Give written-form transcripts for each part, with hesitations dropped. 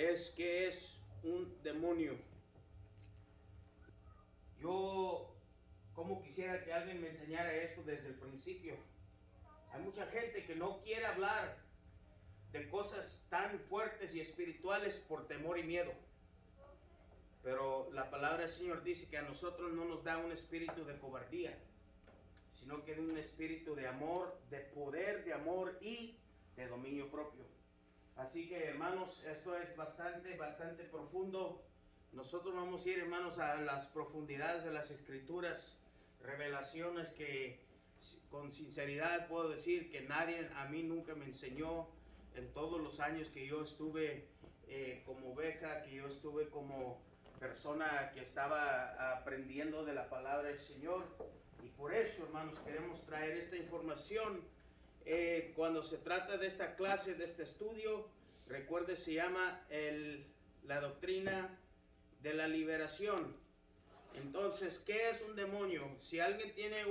es que es un demonio. Yo, como quisiera que alguien me enseñara esto desde el principio. Hay mucha gente que no quiere hablar de cosas tan fuertes y espirituales por temor y miedo. Pero la palabra del Señor dice que a nosotros no nos da un espíritu de cobardía, sino que es un espíritu de amor, de poder, de amor y de dominio propio. Así que, hermanos, esto es bastante profundo. Nosotros vamos a ir, hermanos, a las profundidades de las Escrituras, revelaciones que con sinceridad puedo decir que nadie a mí nunca me enseñó en todos los años que yo estuve como oveja, que yo estuve como persona que estaba aprendiendo de la palabra del Señor. Y por eso, hermanos, queremos traer esta información. Cuando se trata de esta clase, de este estudio, recuerde, se llama la doctrina de la liberación. Entonces, ¿qué es un demonio? Si alguien tiene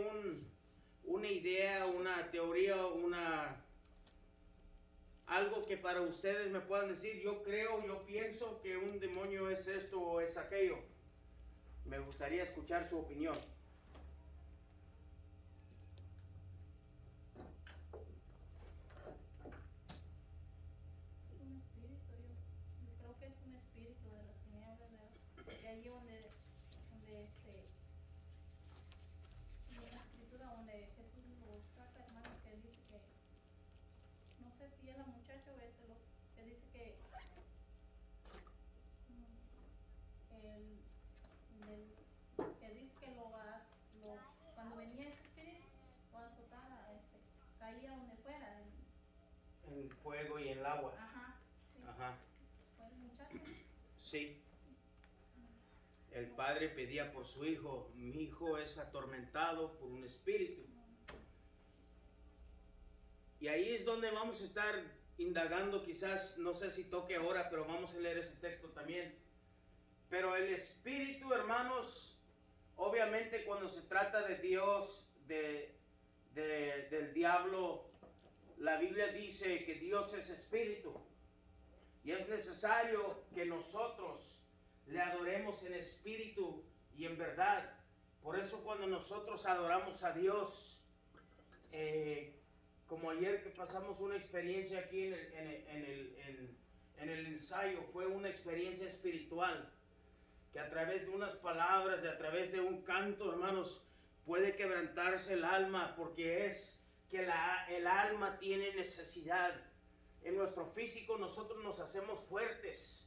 una idea, una teoría, algo que para ustedes me puedan decir, yo pienso que un demonio es esto o es aquello, me gustaría escuchar su opinión. Que es un espíritu de las tinieblas, ¿verdad? Y ahí donde en la escritura donde Jesús lo saca, hermano, que dice que, no sé si es la muchacha o es lo que dice que que dice que cuando venía ese espíritu, lo azotaba, caía donde fuera. En fuego y en el agua. Ajá, sí. Ajá. ¿Fue el muchacho? Sí. El padre pedía por su hijo. Mi hijo es atormentado por un espíritu. Y ahí es donde vamos a estar indagando, quizás, no sé si toque ahora, pero vamos a leer ese texto también. Pero el espíritu, hermanos, obviamente cuando se trata de Dios, del diablo, la Biblia dice que Dios es espíritu. Y es necesario que nosotros le adoremos en espíritu y en verdad. Por eso cuando nosotros adoramos a Dios, como ayer que pasamos una experiencia aquí en el ensayo, fue una experiencia espiritual, que a través de unas palabras, a través de un canto, hermanos, puede quebrantarse el alma, porque es que el alma tiene necesidad. En nuestro físico nosotros nos hacemos fuertes.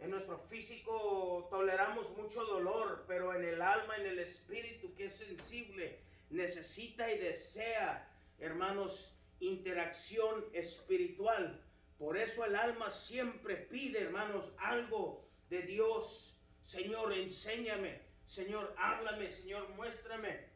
En nuestro físico toleramos mucho dolor, pero en el alma, en el espíritu que es sensible, necesita y desea, hermanos, interacción espiritual. Por eso el alma siempre pide, hermanos, algo de Dios. Señor, enséñame. Señor, háblame. Señor, muéstrame.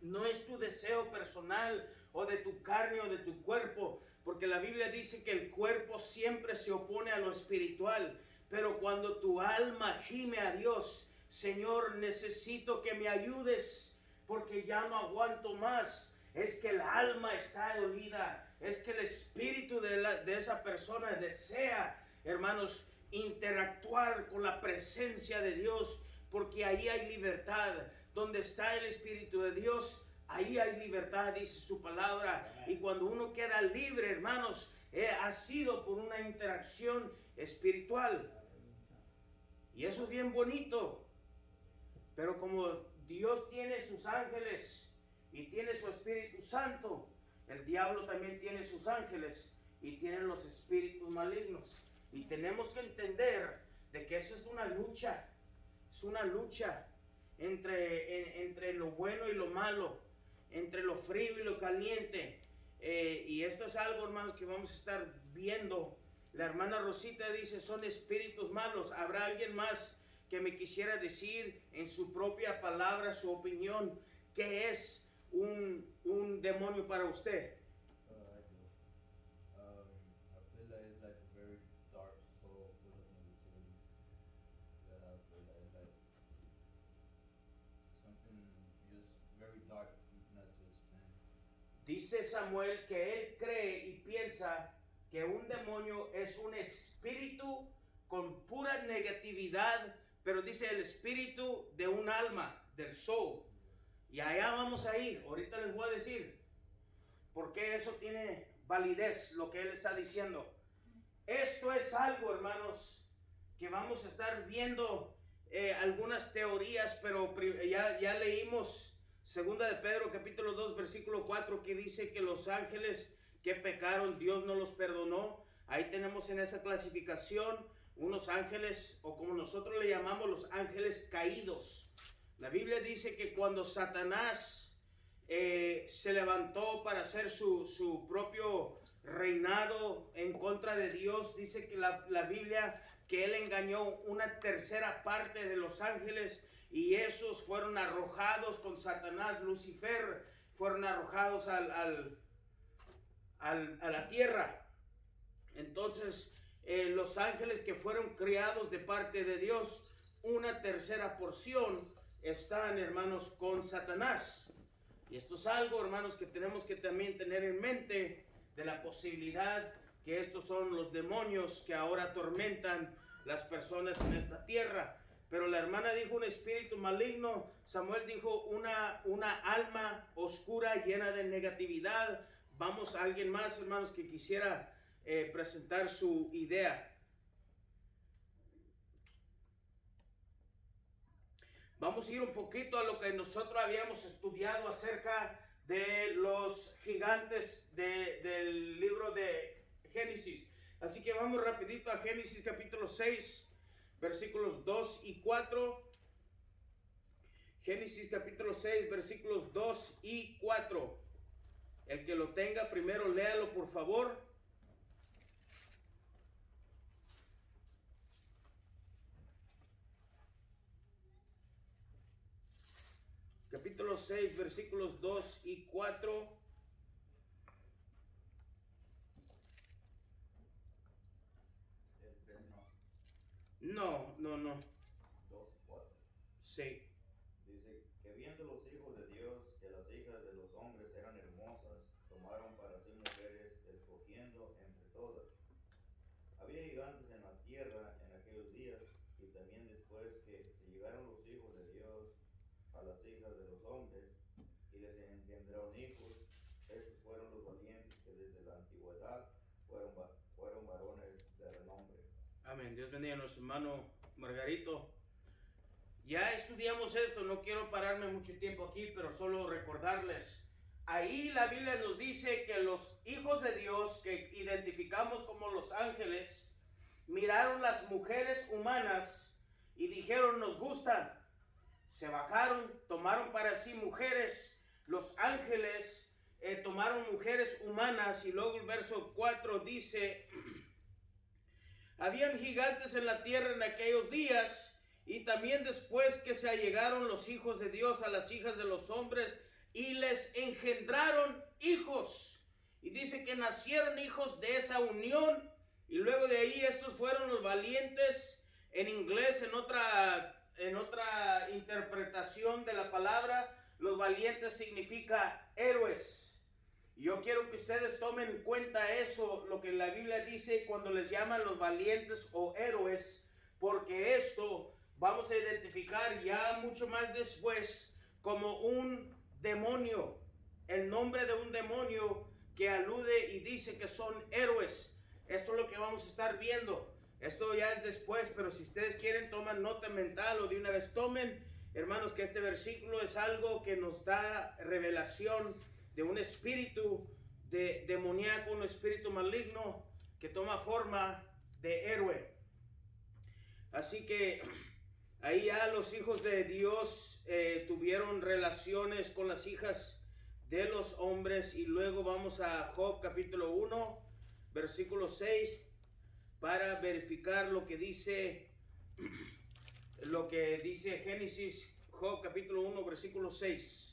No es tu deseo personal o de tu carne o de tu cuerpo, porque la Biblia dice que el cuerpo siempre se opone a lo espiritual. Pero cuando tu alma gime a Dios, Señor, necesito que me ayudes, porque ya no aguanto más. Es que el alma está dolida, es que el espíritu de esa persona desea, hermanos, interactuar con la presencia de Dios, porque ahí hay libertad. Donde está el Espíritu de Dios, ahí hay libertad, dice su palabra. Y cuando uno queda libre, hermanos, ha sido por una interacción espiritual. Y eso es bien bonito. Pero como Dios tiene sus ángeles y tiene su Espíritu Santo, el diablo también tiene sus ángeles y tienen los espíritus malignos. Y tenemos que entender de que eso es una lucha. Es una lucha entre lo bueno y lo malo, entre lo frío y lo caliente. Y esto es algo, hermanos, que vamos a estar viendo. La hermana Rosita dice, son espíritus malos. ¿Habrá alguien más que me quisiera decir en su propia palabra, su opinión, qué es un demonio para usted? I do. I feel like it's like a very dark soul full of negativities. That I feel like it's like something just very dark, not to explain. Dice Samuel que él cree y piensa que un demonio es un espíritu con pura negatividad, pero dice el espíritu de un alma, del soul. Y allá vamos a ir. Ahorita les voy a decir por qué eso tiene validez, lo que él está diciendo. Esto es algo, hermanos, que vamos a estar viendo algunas teorías, pero ya leímos segunda de Pedro capítulo 2 versículo 4 que dice que los ángeles que pecaron Dios no los perdonó. Ahí tenemos en esa clasificación unos ángeles, o como nosotros le llamamos, los ángeles caídos. La Biblia dice que cuando Satanás se levantó para hacer su propio reinado en contra de Dios, dice que la Biblia que él engañó una tercera parte de los ángeles, y esos fueron arrojados con Satanás, Lucifer, fueron arrojados a la tierra. Entonces los ángeles que fueron criados de parte de Dios, una tercera porción están, hermanos, con Satanás. Y esto es algo, hermanos, que tenemos que también tener en mente, de la posibilidad que estos son los demonios que ahora atormentan las personas en esta tierra. Pero la hermana dijo un espíritu maligno, Samuel dijo una alma oscura llena de negatividad. Vamos a alguien más, hermanos, que quisiera presentar su idea. Vamos a ir un poquito a lo que nosotros habíamos estudiado acerca de los gigantes del libro de Génesis. Así que vamos rapidito a Génesis capítulo 6, versículos 2 y 4. Génesis capítulo 6, versículos 2 y 4. El que lo tenga primero, léalo por favor. Capítulo 6, versículos 2 y 4. El 3 No. 2, 4. Sí. Dice que viendo los hijos de Dios que las hijas de los hombres eran hermosas, tomaron para sí mujeres, escogiendo entre todas. Había gigantes en la tierra en aquellos días, y también después que se llegaron los hijos de Dios a las hijas de los hombres, y les engendraron hijos. Estos fueron los valientes que desde la antigüedad fueron varones de renombre. Amén. Dios bendiga a nuestro hermano Margarito. Ya estudiamos esto, no quiero pararme mucho tiempo aquí, pero solo recordarles. Ahí la Biblia nos dice que los hijos de Dios, que identificamos como los ángeles, miraron las mujeres humanas y dijeron, nos gustan. Se bajaron, tomaron para sí mujeres. Los ángeles tomaron mujeres humanas, y luego el verso 4 dice, habían gigantes en la tierra en aquellos días, y también después que se allegaron los hijos de Dios a las hijas de los hombres, y les engendraron hijos. Y dice que nacieron hijos de esa unión, y luego de ahí estos fueron los valientes. En inglés, en otra interpretación de la palabra, los valientes significa héroes. Y yo quiero que ustedes tomen en cuenta eso, lo que la Biblia dice cuando les llaman los valientes o héroes, porque esto vamos a identificar ya mucho más después como un demonio, el nombre de un demonio que alude y dice que son héroes. Esto es lo que vamos a estar viendo. Esto ya es después, pero si ustedes quieren toman nota mental, o de una vez tomen, hermanos, que este versículo es algo que nos da revelación de un espíritu demoníaco, un espíritu maligno que toma forma de héroe. Así que ahí ya los hijos de Dios tuvieron relaciones con las hijas de los hombres. Y luego vamos a Job capítulo 1, versículo 6, para verificar lo que dice Génesis, Job capítulo 1, versículo 6.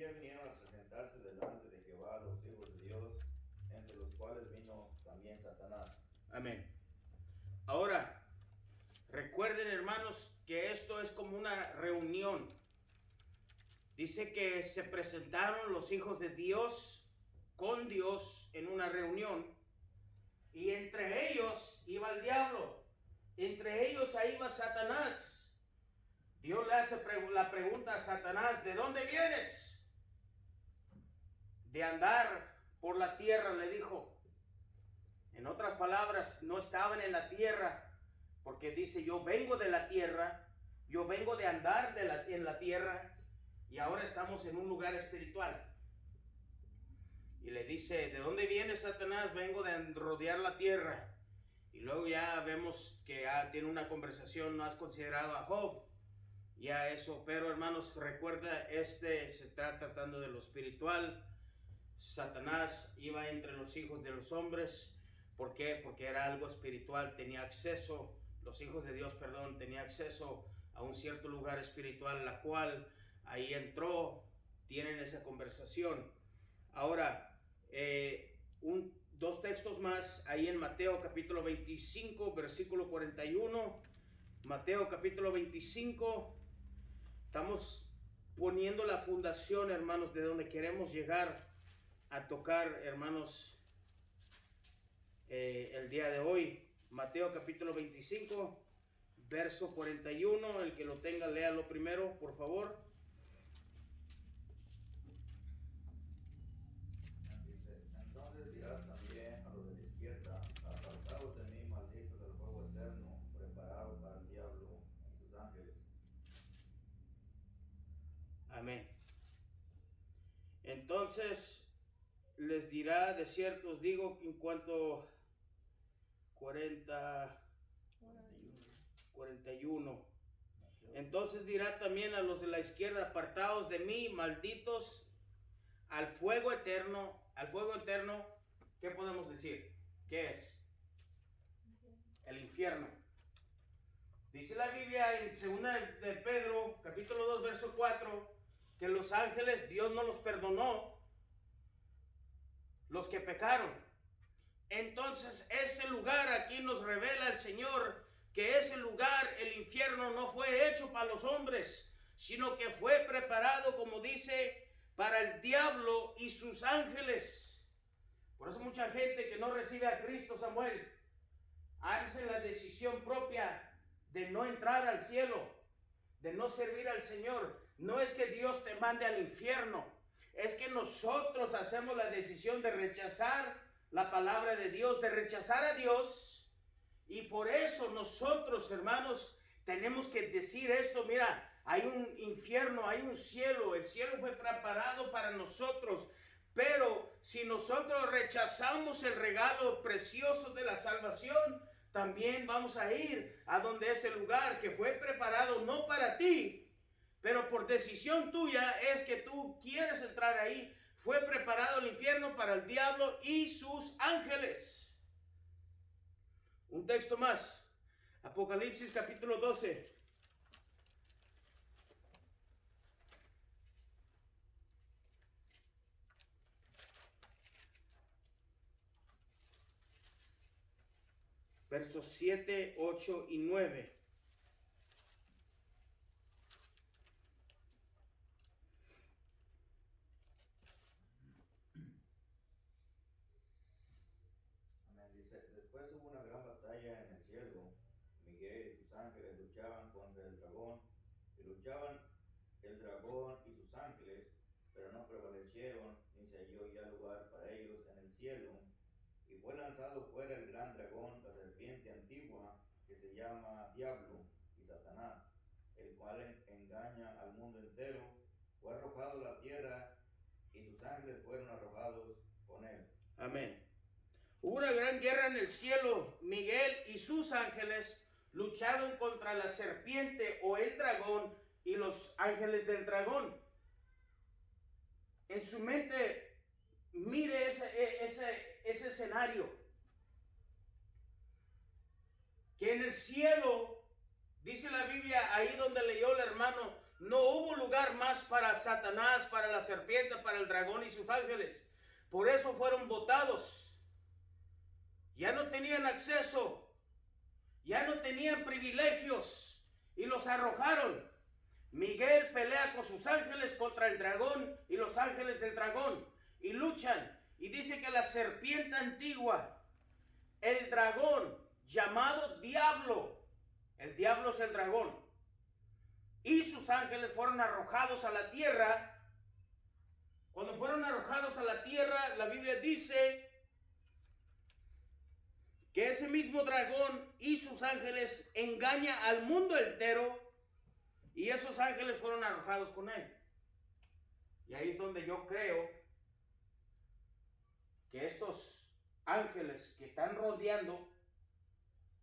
día vinieron a presentarse delante de Jehová los hijos de Dios, entre los cuales vino también Satanás. Amén. Ahora, recuerden, hermanos, que esto es como una reunión. Dice que se presentaron los hijos de Dios con Dios en una reunión, y entre ellos iba el diablo, entre ellos ahí va Satanás. Dios le hace la pregunta a Satanás: ¿de dónde vienes? De andar por la tierra, le dijo. En otras palabras, no estaban en la tierra, porque dice: yo vengo de la tierra, yo vengo de andar en la tierra, y ahora estamos en un lugar espiritual. Y le dice: ¿de dónde vienes, Satanás? Vengo de rodear la tierra. Y luego ya vemos que tiene una conversación. ¿No has considerado a Job? Ya eso, pero hermanos, recuerda, se está tratando de lo espiritual. Satanás iba entre los hijos de los hombres. ¿Por qué? Porque era algo espiritual, tenía acceso, los hijos de Dios, perdón, tenía acceso a un cierto lugar espiritual, la cual ahí entró, tienen esa conversación. Ahora, dos textos más, ahí en Mateo capítulo 25, versículo 41, Mateo capítulo 25, estamos poniendo la fundación, hermanos, de donde queremos llegar a tocar, hermanos, el día de hoy. Mateo capítulo 25, verso 41, el que lo tenga, léalo primero, por favor. Dice: entonces dirás también a los de la izquierda: apartaos de mí, malditos del fuego eterno, preparado para el diablo y sus ángeles. Amén. Entonces les dirá: de cierto os digo, en cuanto 41. Entonces dirá también a los de la izquierda: apartaos de mí, malditos, al fuego eterno. Al fuego eterno, ¿qué podemos decir? ¿Qué es? El infierno. Dice la Biblia en 2 de Pedro, capítulo 2, verso 4, que los ángeles Dios no los perdonó, los que pecaron. Entonces ese lugar, aquí nos revela el Señor que ese lugar, el infierno, no fue hecho para los hombres, sino que fue preparado, como dice, para el diablo y sus ángeles. Por eso mucha gente que no recibe a Cristo, Samuel, hace la decisión propia de no entrar al cielo, de no servir al Señor. No es que Dios te mande al infierno, es que nosotros hacemos la decisión de rechazar la palabra de Dios, de rechazar a Dios. Y por eso nosotros, hermanos, tenemos que decir esto: mira, hay un infierno, hay un cielo. El cielo fue preparado para nosotros. Pero si nosotros rechazamos el regalo precioso de la salvación, también vamos a ir a donde ese lugar que fue preparado no para ti, pero por decisión tuya es que tú quieres entrar ahí. Fue preparado el infierno para el diablo y sus ángeles. Un texto más, Apocalipsis capítulo 12. Versos 7, 8 y 9. Después hubo una gran batalla en el cielo. Miguel y sus ángeles luchaban contra el dragón, y luchaban el dragón y sus ángeles, pero no prevalecieron, ni se halló ya lugar para ellos en el cielo. Y fue lanzado fuera el gran dragón, la serpiente antigua, que se llama Diablo y Satanás, el cual engaña al mundo entero. Fue arrojado a la tierra, y sus ángeles fueron arrojados con él. Amén. Hubo una gran guerra en el cielo. Miguel y sus ángeles lucharon contra la serpiente o el dragón y los ángeles del dragón. En su mente, mire ese escenario. Que en el cielo, dice la Biblia, ahí donde leyó el hermano, no hubo lugar más para Satanás, para la serpiente, para el dragón y sus ángeles. Por eso fueron botados. Ya no tenían acceso, ya no tenían privilegios y los arrojaron. Miguel pelea con sus ángeles contra el dragón y los ángeles del dragón y luchan. Y dice que la serpiente antigua, el dragón llamado diablo, el diablo es el dragón, y sus ángeles fueron arrojados a la tierra. Cuando fueron arrojados a la tierra, la Biblia dice que ese mismo dragón y sus ángeles engaña al mundo entero, y esos ángeles fueron arrojados con él. Y ahí es donde yo creo que estos ángeles que están rodeando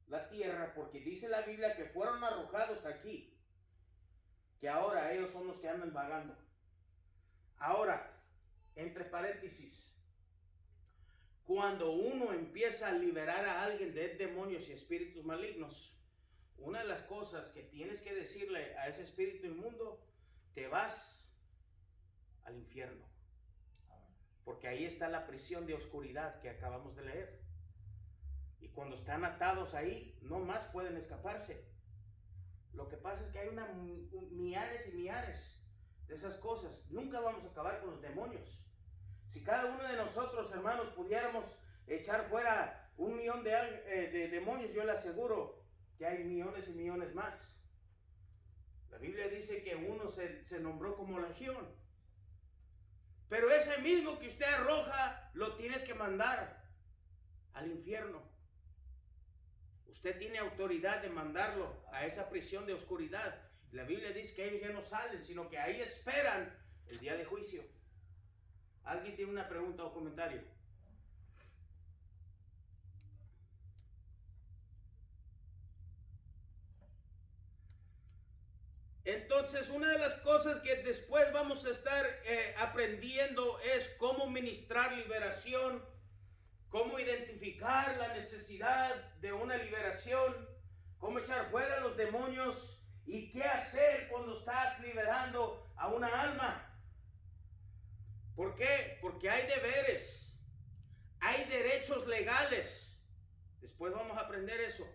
la tierra, porque dice la Biblia que fueron arrojados aquí, que ahora ellos son los que andan vagando. Ahora, entre paréntesis, cuando uno empieza a liberar a alguien de demonios y espíritus malignos, una de las cosas que tienes que decirle a ese espíritu inmundo, te vas al infierno. Porque ahí está la prisión de oscuridad que acabamos de leer. Y cuando están atados ahí, no más pueden escaparse. Lo que pasa es que hay millares y millares de esas cosas. Nunca vamos a acabar con los demonios. Si cada uno de nosotros, hermanos, pudiéramos echar fuera 1,000,000 de demonios, yo le aseguro que hay millones y millones más. La Biblia dice que uno se nombró como legión. Pero ese mismo que usted arroja, lo tienes que mandar al infierno. Usted tiene autoridad de mandarlo a esa prisión de oscuridad. La Biblia dice que ellos ya no salen, sino que ahí esperan el día de juicio. ¿Alguien tiene una pregunta o comentario? Entonces, una de las cosas que después vamos a estar aprendiendo es cómo ministrar liberación, cómo identificar la necesidad de una liberación, cómo echar fuera los demonios y qué hacer cuando estás liberando a una alma. ¿Por qué? Porque hay deberes, hay derechos legales. Después vamos a aprender eso.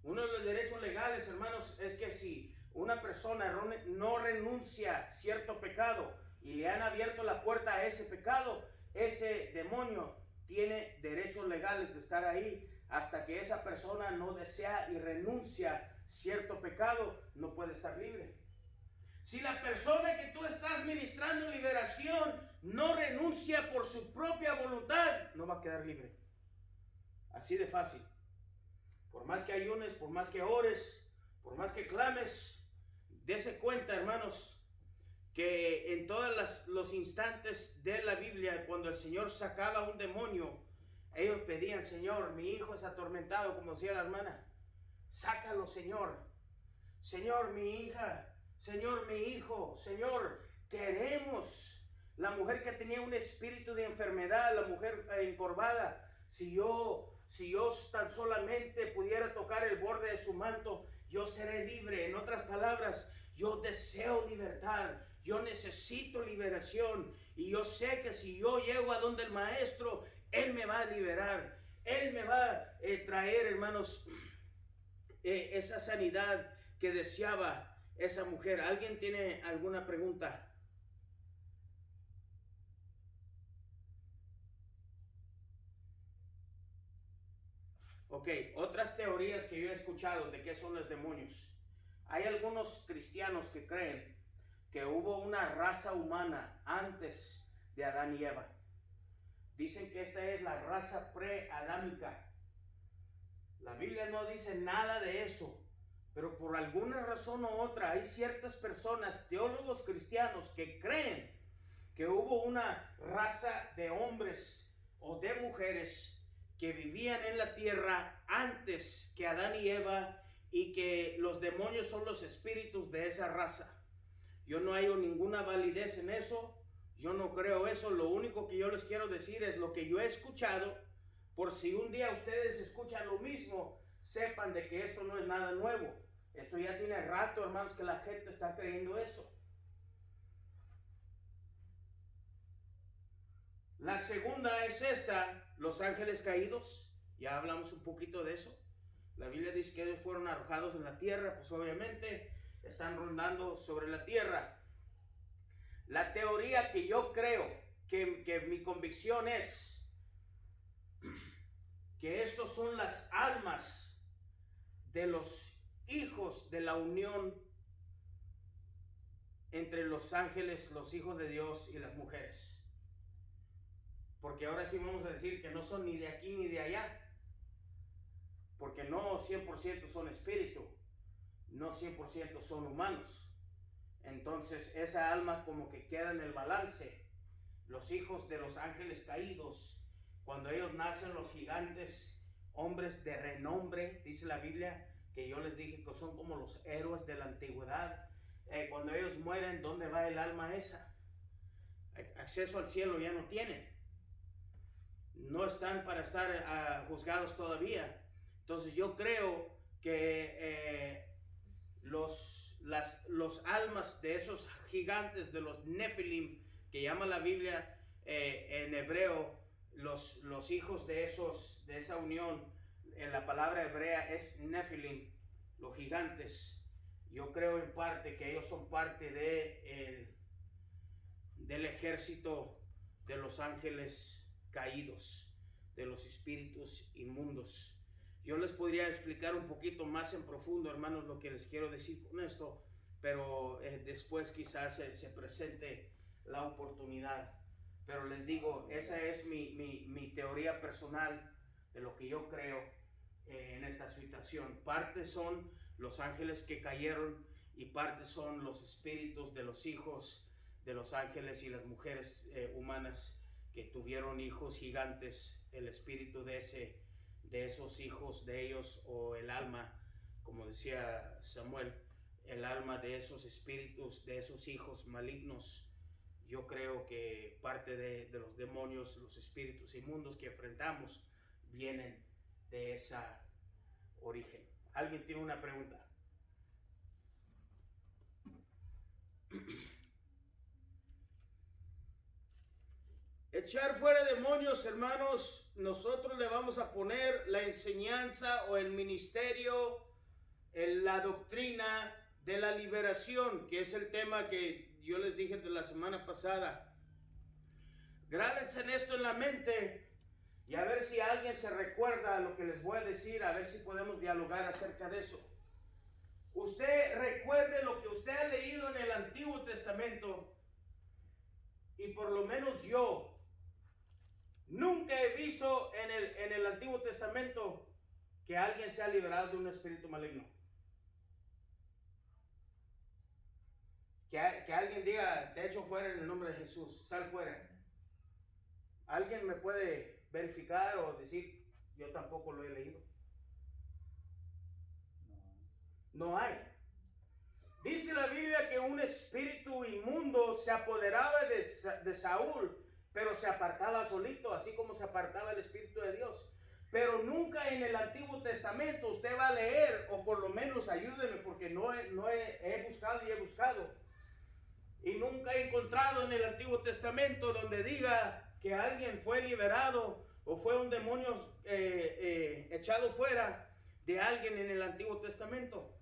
Uno de los derechos legales, hermanos, es que si una persona no renuncia a cierto pecado y le han abierto la puerta a ese pecado, ese demonio tiene derechos legales de estar ahí hasta que esa persona no desea y renuncia cierto pecado, no puede estar libre. Si la persona que tú estás ministrando liberación no renuncia por su propia voluntad, no va a quedar libre. Así de fácil. Por más que ayunes, por más que ores, por más que clames, dése cuenta, hermanos, que en todos los instantes de la Biblia, cuando el Señor sacaba un demonio, ellos pedían: Señor, mi hijo es atormentado, como decía la hermana. Sácalo, Señor. Señor, mi hija. Señor, mi hijo. Señor, queremos. La mujer que tenía un espíritu de enfermedad, la mujer encorvada, si yo tan solamente pudiera tocar el borde de su manto, yo seré libre. En otras palabras, yo deseo libertad, yo necesito liberación, y yo sé que si yo llego a donde el maestro, él me va a liberar, él me va a traer, hermanos, esa sanidad que deseaba esa mujer. ¿Alguien tiene alguna pregunta? Ok, otras teorías que yo he escuchado de qué son los demonios. Hay algunos cristianos que creen que hubo una raza humana antes de Adán y Eva. Dicen que esta es la raza pre-adámica. La Biblia no dice nada de eso, pero por alguna razón u otra hay ciertas personas, teólogos cristianos, que creen que hubo una raza de hombres o de mujeres que vivían en la tierra antes que Adán y Eva, y que los demonios son los espíritus de esa raza. Yo no hallo ninguna validez en eso, yo no creo eso. Lo único que yo les quiero decir es lo que yo he escuchado, por si un día ustedes escuchan lo mismo, sepan de que esto no es nada nuevo. Esto ya tiene rato, hermanos, que la gente está creyendo eso. La segunda es esta, los ángeles caídos. Ya hablamos un poquito de eso. La Biblia dice que ellos fueron arrojados en la tierra, pues obviamente están rondando sobre la tierra. La teoría que yo creo, que mi convicción es que estos son las almas de los hijos de la unión entre los ángeles, los hijos de Dios y las mujeres. Porque ahora sí vamos a decir que no son ni de aquí ni de allá. Porque no 100% son espíritu, no 100% son humanos. Entonces esa alma como que queda en el balance. Los hijos de los ángeles caídos, cuando ellos nacen, los gigantes, hombres de renombre, dice la Biblia, que yo les dije que son como los héroes de la antigüedad. Cuando ellos mueren, ¿dónde va el alma esa? Acceso al cielo ya no tienen. No están para estar juzgados todavía. Entonces yo creo que los almas de esos gigantes, de los Nephilim, que llama la Biblia en hebreo, los hijos de esa unión, en la palabra hebrea es Nephilim, los gigantes. Yo creo en parte que ellos son parte del ejército de los ángeles caídos, de los espíritus inmundos. Yo les podría explicar un poquito más en profundo, hermanos, lo que les quiero decir con esto, pero después quizás se presente la oportunidad. Pero les digo, esa es mi teoría personal de lo que yo creo en esta situación. Parte son los ángeles que cayeron y parte son los espíritus de los hijos de los ángeles y las mujeres humanas que tuvieron hijos gigantes, el espíritu de esos hijos de ellos, o el alma, como decía Samuel, el alma de esos espíritus, de esos hijos malignos. Yo creo que parte de los demonios, los espíritus inmundos que enfrentamos, vienen de esa origen. ¿Alguien tiene una pregunta? Echar fuera demonios, hermanos, nosotros le vamos a poner la enseñanza o el ministerio, la doctrina de la liberación, que es el tema que yo les dije de la semana pasada. Grábense en esto en la mente y a ver si alguien se recuerda lo que les voy a decir, a ver si podemos dialogar acerca de eso. Usted recuerde lo que usted ha leído en el Antiguo Testamento, y por lo menos yo nunca he visto en el Antiguo Testamento que alguien sea liberado de un espíritu maligno. Que alguien diga, te echo fuera en el nombre de Jesús, sal fuera. ¿Alguien me puede verificar o decir, yo tampoco lo he leído? No hay. Dice la Biblia que un espíritu inmundo se apoderaba de Saúl, pero se apartaba solito, así como se apartaba el Espíritu de Dios. Pero nunca en el Antiguo Testamento usted va a leer, o por lo menos ayúdeme, porque he buscado y he buscado, y nunca he encontrado en el Antiguo Testamento donde diga que alguien fue liberado o fue un demonio echado fuera de alguien en el Antiguo Testamento.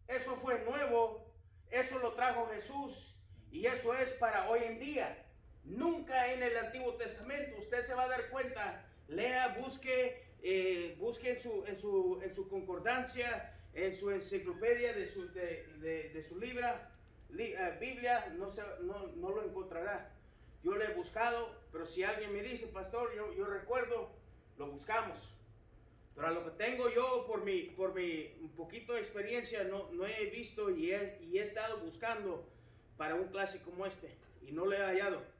Eso fue nuevo, eso lo trajo Jesús, y eso es para hoy en día. Nunca en el Antiguo Testamento, usted se va a dar cuenta, lea, busque en su concordancia, en su enciclopedia de su Biblia, no lo encontrará. Yo lo he buscado, pero si alguien me dice, pastor, yo recuerdo, lo buscamos. Pero a lo que tengo yo, por mi un poquito de experiencia, no he visto y he estado buscando para un clásico como este, y no lo he hallado.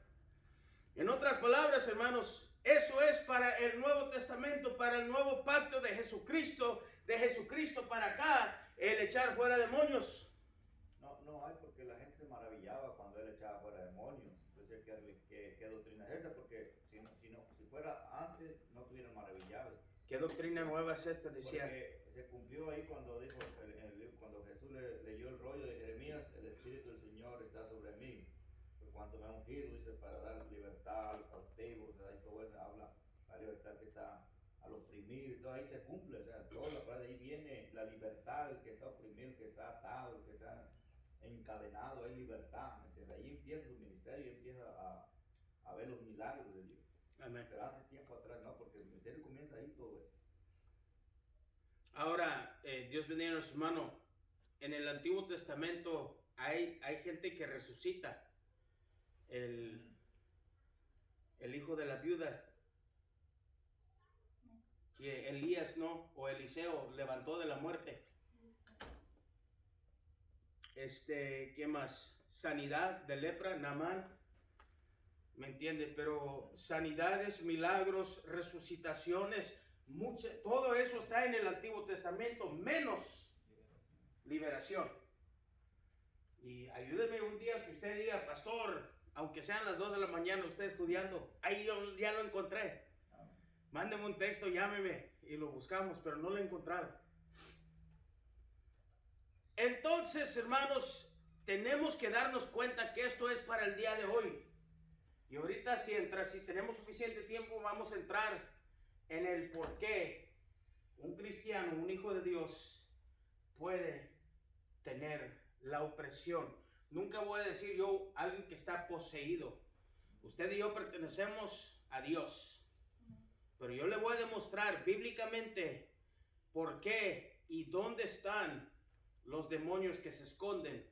En otras palabras, hermanos, eso es para el Nuevo Testamento, para el nuevo pacto de Jesucristo para acá, el echar fuera demonios. No hay, porque la gente se maravillaba cuando él echaba fuera demonios. Entonces, ¿qué doctrina es esta? Porque si fuera antes, no estuvieran maravillados. ¿Qué doctrina nueva es esta? Decía. Porque se cumplió ahí cuando dijo, fue ungido, dice, para dar libertad a los cautivos, ¿verdad? Y todo eso habla la libertad que está al oprimido, y todo ahí se cumple, o sea, toda la palabra, de ahí viene la libertad, el que está oprimido, el que está atado, el que está encadenado, hay libertad, ¿entiendes? Ahí empieza su ministerio y empieza a ver los milagros de Dios. Amén. Pero hace tiempo atrás, no, porque el ministerio comienza ahí todo eso. Ahora, Dios bendiga a nuestro hermano. En el Antiguo Testamento hay gente que resucita. El hijo de la viuda, que Elías no, o Eliseo levantó de la muerte. ¿Qué más? Sanidad de lepra, Naamán, ¿me entiende? Pero sanidades, milagros, resucitaciones, todo eso está en el Antiguo Testamento, menos liberación. Y ayúdeme un día que usted diga, pastor, aunque sean las 2 de la mañana, usted estudiando, ahí ya lo encontré. Mándeme un texto, llámeme y lo buscamos, pero no lo he encontrado. Entonces, hermanos, tenemos que darnos cuenta que esto es para el día de hoy. Y ahorita si tenemos suficiente tiempo, vamos a entrar en el por qué un cristiano, un hijo de Dios, puede tener la opresión. Nunca voy a decir yo alguien que está poseído. Usted y yo pertenecemos a Dios. Pero yo le voy a demostrar bíblicamente por qué y dónde están los demonios que se esconden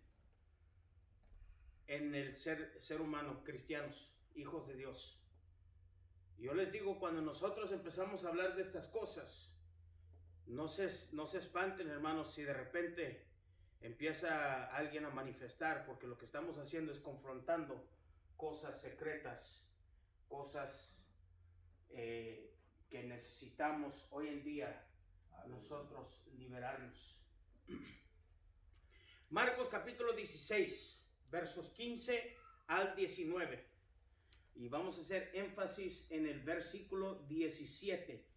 en el ser humano, cristianos, hijos de Dios. Yo les digo, cuando nosotros empezamos a hablar de estas cosas, no se espanten, hermanos, si de repente empieza alguien a manifestar, porque lo que estamos haciendo es confrontando cosas secretas, cosas que necesitamos hoy en día nosotros liberarnos. Marcos capítulo 16, versos 15 al 19. Y vamos a hacer énfasis en el versículo 17.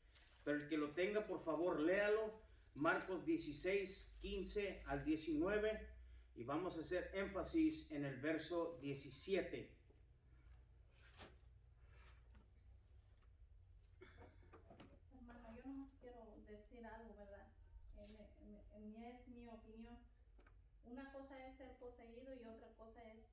Pero el que lo tenga, por favor, léalo. Marcos 16, 15 al 19. Y vamos a hacer énfasis en el verso 17. Hermano, yo nomás quiero decir algo, ¿verdad? Es mi opinión. Una cosa es ser poseído y otra cosa es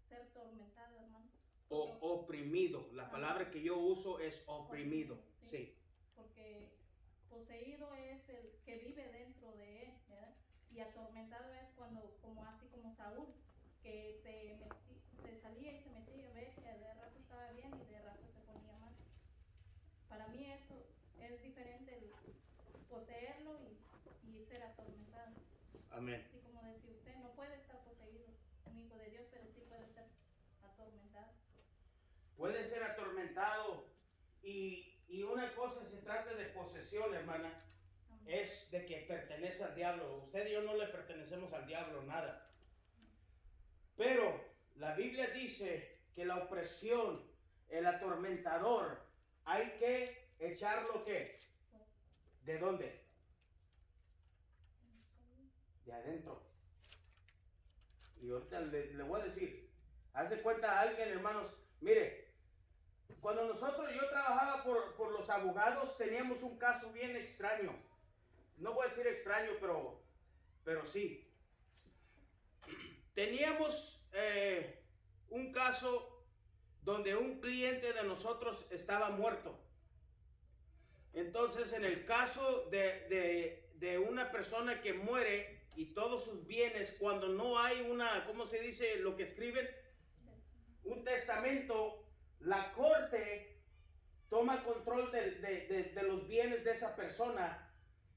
ser atormentado, hermano. Oprimido. La palabra que yo uso es oprimido. Sí. Porque poseído es el que vive dentro de él, ¿verdad? Y atormentado es así como Saúl, que se salía y se metía, ve que de rato estaba bien y de rato se ponía mal. Para mí eso es diferente, el poseerlo y ser atormentado. Amén. Así como decía usted, no puede estar poseído un hijo de Dios, pero sí puede ser atormentado. Puede ser atormentado, y una cosa se trata de posesión, hermana. Amén. Es de que pertenece al diablo. Usted y yo no le pertenecemos al diablo, nada. Pero la Biblia dice que la opresión, el atormentador, hay que echarlo, ¿qué? ¿De dónde? De adentro. Y ahorita le voy a decir, hace cuenta a alguien, hermanos, mire, cuando yo trabajaba por los abogados, teníamos un caso bien extraño. No voy a decir extraño, pero sí. Teníamos un caso donde un cliente de nosotros estaba muerto. Entonces, en el caso de una persona que muere y todos sus bienes, cuando no hay ¿cómo se dice lo que escriben? Un testamento, la corte toma control de los bienes de esa persona.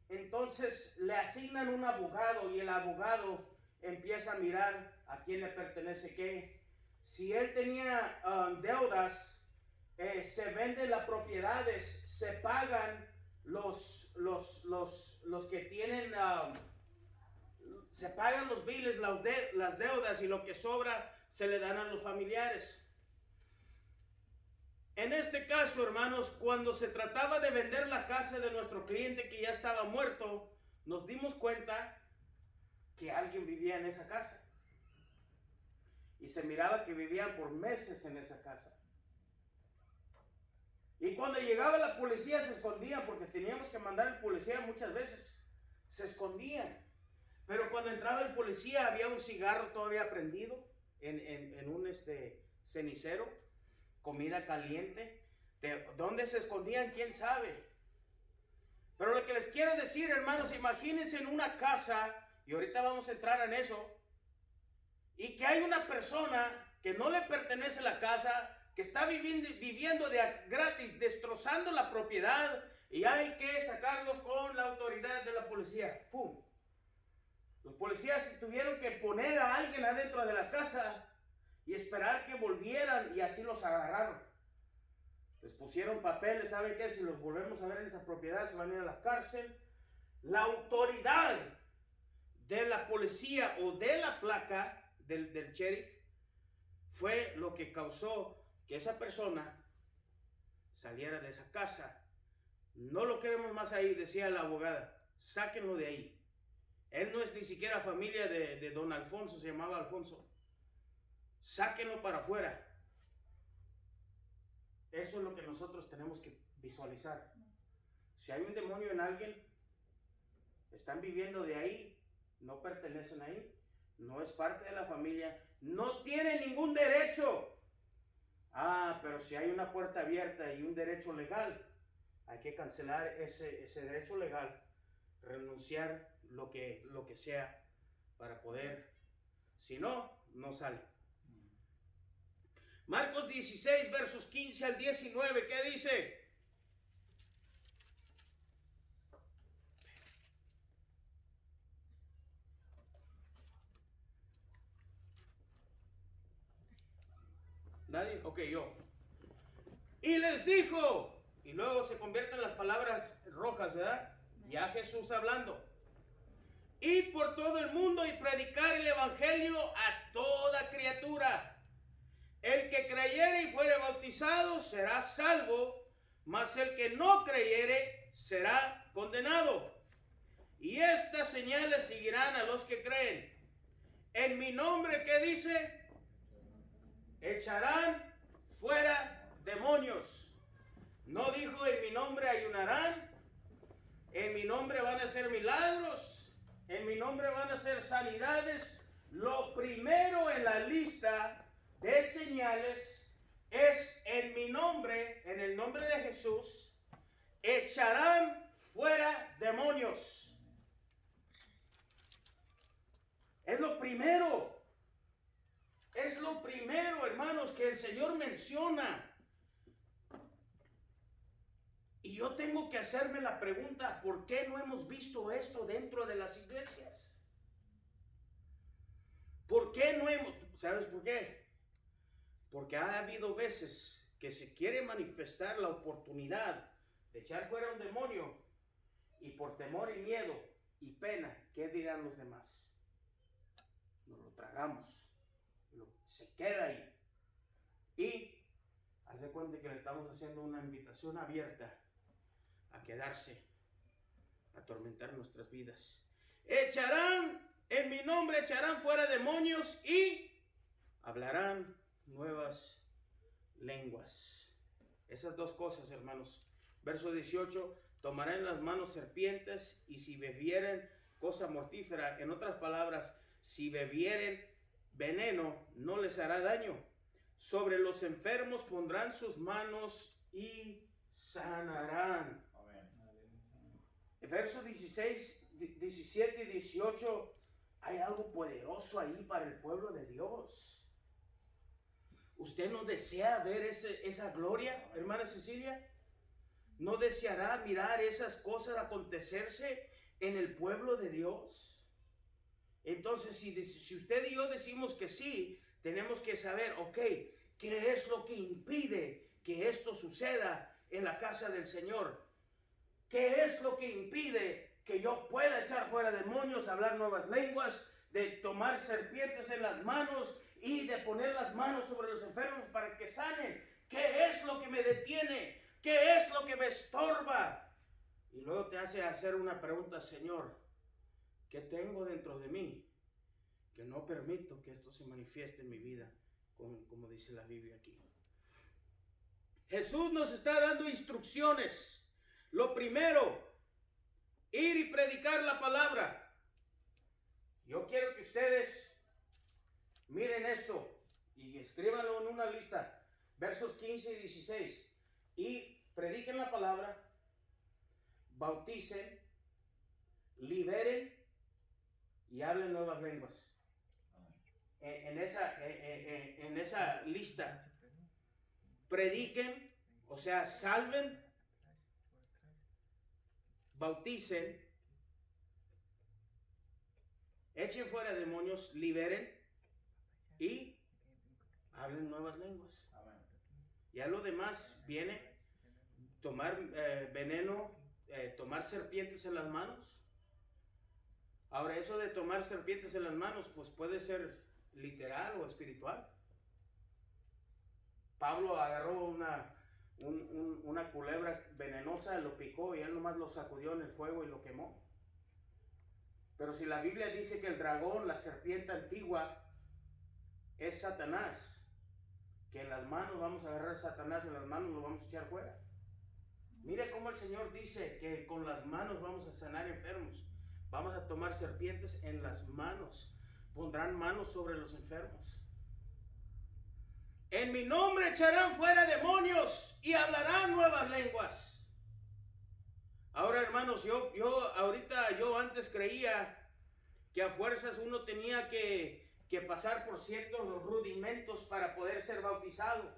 Entonces le asignan un abogado y el abogado empieza a mirar a quién le pertenece qué. Si él tenía deudas, se venden las propiedades, se pagan los que tienen, se pagan los biles, las deudas, y lo que sobra se le dan a los familiares. En este caso, hermanos, cuando se trataba de vender la casa de nuestro cliente que ya estaba muerto, nos dimos cuenta que alguien vivía en esa casa. Y se miraba que vivían por meses en esa casa. Y cuando llegaba la policía se escondían, porque teníamos que mandar al policía muchas veces. Se escondían. Pero cuando entraba el policía había un cigarro todavía prendido en un cenicero, comida caliente. ¿De dónde se escondían? ¿Quién sabe? Pero lo que les quiero decir, hermanos, imagínense en una casa, y ahorita vamos a entrar en eso, y que hay una persona que no le pertenece la casa, que está viviendo de gratis, destrozando la propiedad, y hay que sacarlos con la autoridad de la policía. ¡Pum! Los policías tuvieron que poner a alguien adentro de la casa y esperar que volvieran, y así los agarraron. Les pusieron papeles, ¿saben qué? Si los volvemos a ver en esa propiedad se van a ir a la cárcel. La autoridad de la policía o de la placa del sheriff fue lo que causó que esa persona saliera de esa casa. No lo queremos más ahí, decía la abogada. Sáquenlo de ahí. Él no es ni siquiera familia de don Alfonso, se llamaba Alfonso. Sáquenlo para afuera. Eso es lo que nosotros tenemos que visualizar. Si hay un demonio en alguien, están viviendo de ahí, no pertenecen ahí, no es parte de la familia, no tienen ningún derecho. Ah, pero si hay una puerta abierta y un derecho legal, hay que cancelar ese derecho legal, renunciar lo que sea para poder, si no, no sale. Marcos 16, versos 15 al 19, ¿qué dice? ¿Nadie? Ok, yo. Y les dijo, y luego se convierten las palabras rojas, ¿verdad? Ya Jesús hablando. Y por todo el mundo y predicar el evangelio a toda criatura. El que creyere y fuere bautizado será salvo, mas el que no creyere será condenado. Y estas señales seguirán a los que creen. En mi nombre, ¿qué dice? Echarán fuera demonios. No dijo en mi nombre ayunarán, en mi nombre van a hacer milagros, en mi nombre van a hacer sanidades. Lo primero en la lista de señales es en mi nombre, en el nombre de Jesús, echarán fuera demonios. Es lo primero. Es lo primero, hermanos, que el Señor menciona. Y yo tengo que hacerme la pregunta, ¿por qué no hemos visto esto dentro de las iglesias? ¿Por qué no hemos? ¿Sabes por qué? Porque ha habido veces que se quiere manifestar la oportunidad de echar fuera un demonio y por temor y miedo y pena, ¿qué dirán los demás? Nos lo tragamos, se queda ahí. Y hace cuenta que le estamos haciendo una invitación abierta a quedarse, a atormentar nuestras vidas. Echarán, en mi nombre echarán fuera demonios y hablarán nuevas lenguas. Esas dos cosas, hermanos. Verso 18, tomarán en las manos serpientes y si bebieren cosa mortífera, en otras palabras, si bebieren veneno, no les hará daño. Sobre los enfermos pondrán sus manos y sanarán. Versos 16, 17 y 18, hay algo poderoso ahí para el pueblo de Dios. ¿Usted no desea ver esa gloria, hermana Cecilia? ¿No deseará mirar esas cosas acontecerse en el pueblo de Dios? Entonces, si usted y yo decimos que sí, tenemos que saber, ok, ¿qué es lo que impide que esto suceda en la casa del Señor? ¿Qué es lo que impide que yo pueda echar fuera demonios, hablar nuevas lenguas, de tomar serpientes en las manos y de poner las manos sobre los enfermos para que sanen? ¿Qué es lo que me detiene? ¿Qué es lo que me estorba? Y luego te hace hacer una pregunta, Señor, ¿qué tengo dentro de mí que no permito que esto se manifieste en mi vida, como dice la Biblia aquí. Jesús nos está dando instrucciones. Lo primero, ir y predicar la palabra. Yo quiero que ustedes miren esto y escríbanlo en una lista. Versos 15 y 16. Y prediquen la palabra, bauticen, liberen y hablen nuevas lenguas. En esa lista, prediquen, o sea, salven, bauticen, echen fuera demonios, liberen y hablen nuevas lenguas. Ya lo demás viene tomar veneno, tomar serpientes en las manos. Ahora, eso de tomar serpientes en las manos, pues puede ser literal o espiritual. Pablo agarró una culebra venenosa, lo picó y él nomás lo sacudió en el fuego y lo quemó. Pero si la Biblia dice que el dragón, la serpiente antigua, es Satanás, que en las manos vamos a agarrar a Satanás, en las manos lo vamos a echar fuera. Mire cómo el Señor dice que con las manos vamos a sanar enfermos. Vamos a tomar serpientes en las manos. Pondrán manos sobre los enfermos. En mi nombre echarán fuera demonios y hablarán nuevas lenguas. Ahora, hermanos, yo antes creía que a fuerzas uno tenía que pasar por ciertos rudimentos para poder ser bautizado.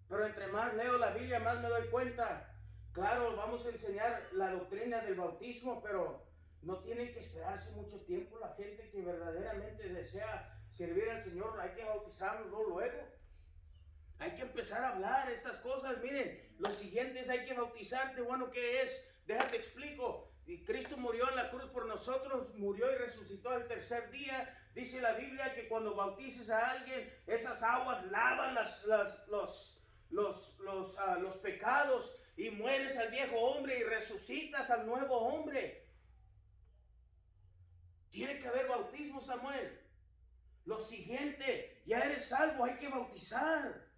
Pero entre más leo la Biblia, más me doy cuenta. Claro, vamos a enseñar la doctrina del bautismo, pero no tienen que esperarse mucho tiempo. La gente que verdaderamente desea servir al Señor, hay que bautizarlo luego. Hay que empezar a hablar estas cosas. Miren, los siguientes hay que bautizarte. Bueno, ¿qué es? Déjate explico. Y Cristo murió en la cruz por nosotros, murió y resucitó al tercer día. Dice la Biblia que cuando bautices a alguien, esas aguas lavan los pecados y mueres al viejo hombre y resucitas al nuevo hombre. Tiene que haber bautismo, Samuel. Lo siguiente, ya eres salvo, hay que bautizar.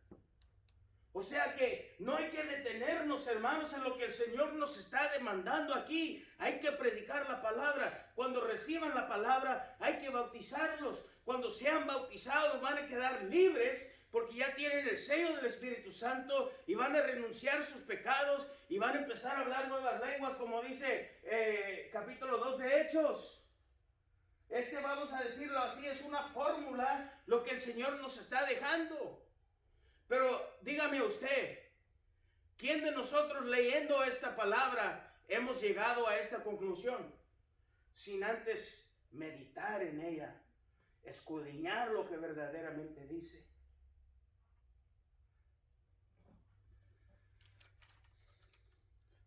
O sea que no hay que detenernos, hermanos, en lo que el Señor nos está demandando aquí. Hay que predicar la palabra. Cuando reciban la palabra, hay que bautizarlos. Cuando sean bautizados, van a quedar libres porque ya tienen el sello del Espíritu Santo y van a renunciar a sus pecados y van a empezar a hablar nuevas lenguas, como dice capítulo 2 de Hechos. Vamos a decirlo así, es una fórmula lo que el Señor nos está dejando. Pero dígame usted, ¿quién de nosotros leyendo esta palabra hemos llegado a esta conclusión? Sin antes meditar en ella, escudriñar lo que verdaderamente dice.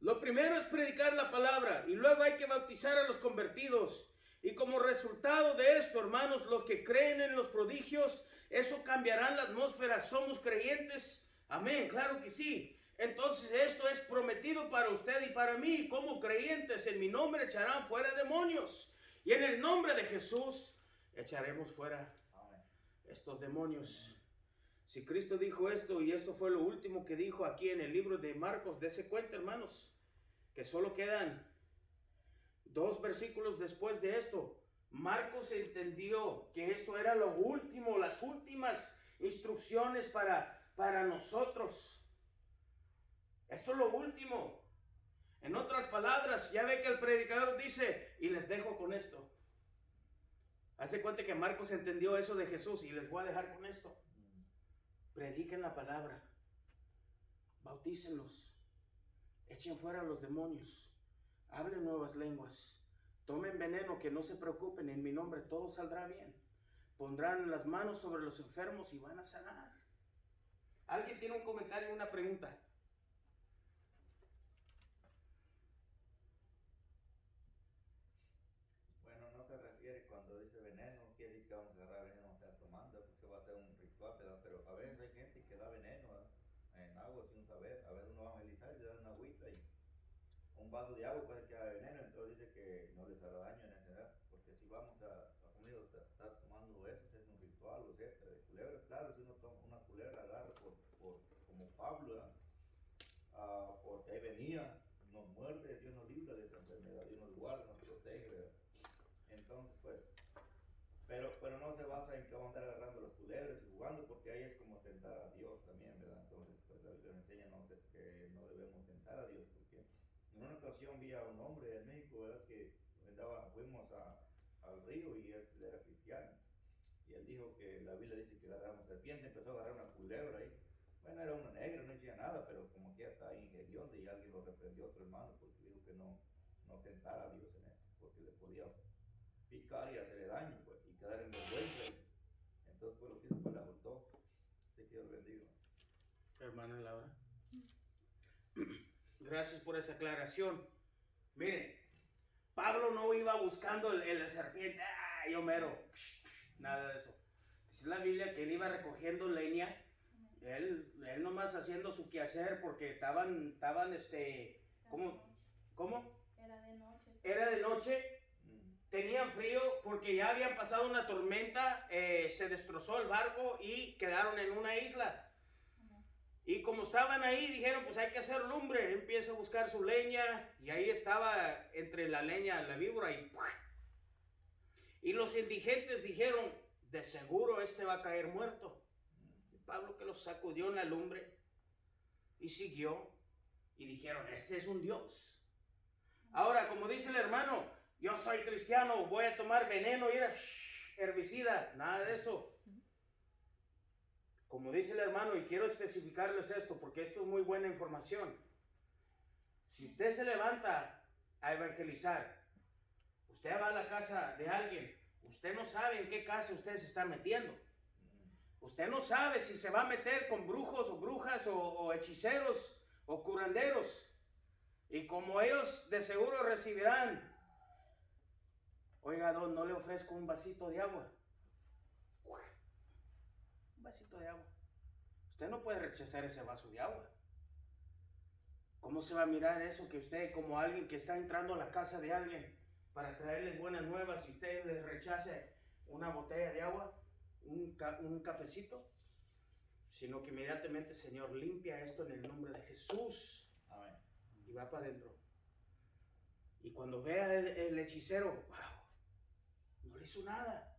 Lo primero es predicar la palabra y luego hay que bautizar a los convertidos. Y como resultado de esto, hermanos, los que creen en los prodigios, eso cambiará la atmósfera. ¿Somos creyentes? Amén, claro que sí. Entonces esto es prometido para usted y para mí. Como creyentes, en mi nombre echarán fuera demonios. Y en el nombre de Jesús echaremos fuera estos demonios. Si Cristo dijo esto y esto fue lo último que dijo aquí en el libro de Marcos, dése cuenta, hermanos, que solo quedan 2 versículos después de esto. Marcos entendió que esto era lo último, las últimas instrucciones para nosotros. Esto es lo último. En otras palabras, ya ve que el predicador dice, y les dejo con esto. Hazte cuenta que Marcos entendió eso de Jesús y les voy a dejar con esto. Prediquen la palabra, bautícenlos, echen fuera a los demonios, hablen nuevas lenguas, tomen veneno, que no se preocupen, en mi nombre todo saldrá bien. Pondrán las manos sobre los enfermos y van a sanar. ¿Alguien tiene un comentario, una pregunta? Bueno, no se refiere cuando dice veneno, quiere decir que vamos a agarrar veneno, vamos a estar tomando, porque va a ser un ritual, ¿verdad? Pero a veces hay gente que da veneno, ¿verdad? En agua sin saber. A veces uno va a evangelizar y le dan una agüita y un vaso de agua puede que haya veneno, entonces dice que no les hará daño en esa edad, porque si vamos a comer, estar tomando venía, nos muerde, Dios nos libra de esa enfermedad, Dios nos guarda, nos protege, ¿verdad? Entonces, pues, pero no se basa en que vamos a andar agarrando las culebras y jugando, porque ahí es como tentar a Dios también, ¿verdad? Entonces, pues la Biblia nos enseña que no debemos tentar a Dios, porque en una ocasión vi a un hombre en México, ¿verdad? Que fuimos al río y él era cristiano. Y él dijo que la Biblia dice que agarraba una serpiente, empezó a agarrar una culebra ahí. Bueno, era una negra, no decía nada, pero como que ya está ahí en hediondo y alguien lo reprendió a otro hermano porque dijo que no tentara a Dios en eso, porque le podía picar y hacerle daño, pues, y quedar en vergüenza. Entonces, pues lo que hizo fue la soltó. Así que Dios bendiga. Hermana Laura, gracias por esa aclaración. Miren, Pablo no iba buscando la serpiente, yo mero, nada de eso. Dice la Biblia que él iba recogiendo leña, él nomás haciendo su quehacer porque estaban, ¿cómo? Era de noche, tenían frío porque ya habían pasado una tormenta, se destrozó el barco y quedaron en una isla. Y como estaban ahí, dijeron, pues hay que hacer lumbre. Empieza a buscar su leña y ahí estaba entre la leña la víbora y los indigentes dijeron, de seguro este va a caer muerto. Y Pablo que los sacudió en la lumbre y siguió y dijeron, este es un Dios. Ahora, como dice el hermano, yo soy cristiano, voy a tomar veneno y herbicida, nada de eso. Como dice el hermano, y quiero especificarles esto porque esto es muy buena información. Si usted se levanta a evangelizar, usted va a la casa de alguien, usted no sabe en qué casa usted se está metiendo. Usted no sabe si se va a meter con brujos o brujas o hechiceros o curanderos. Y como ellos de seguro recibirán, oiga, don, no le ofrezco un vasito de agua. Un vasito de agua. Usted no puede rechazar ese vaso de agua. ¿Cómo se va a mirar eso que usted, como alguien que está entrando a la casa de alguien para traerles buenas nuevas, y usted les rechace una botella de agua, un cafecito? Sino que inmediatamente, Señor, limpia esto en el nombre de Jesús. Amén. Y va para adentro. Y cuando vea el hechicero, wow, no le hizo nada.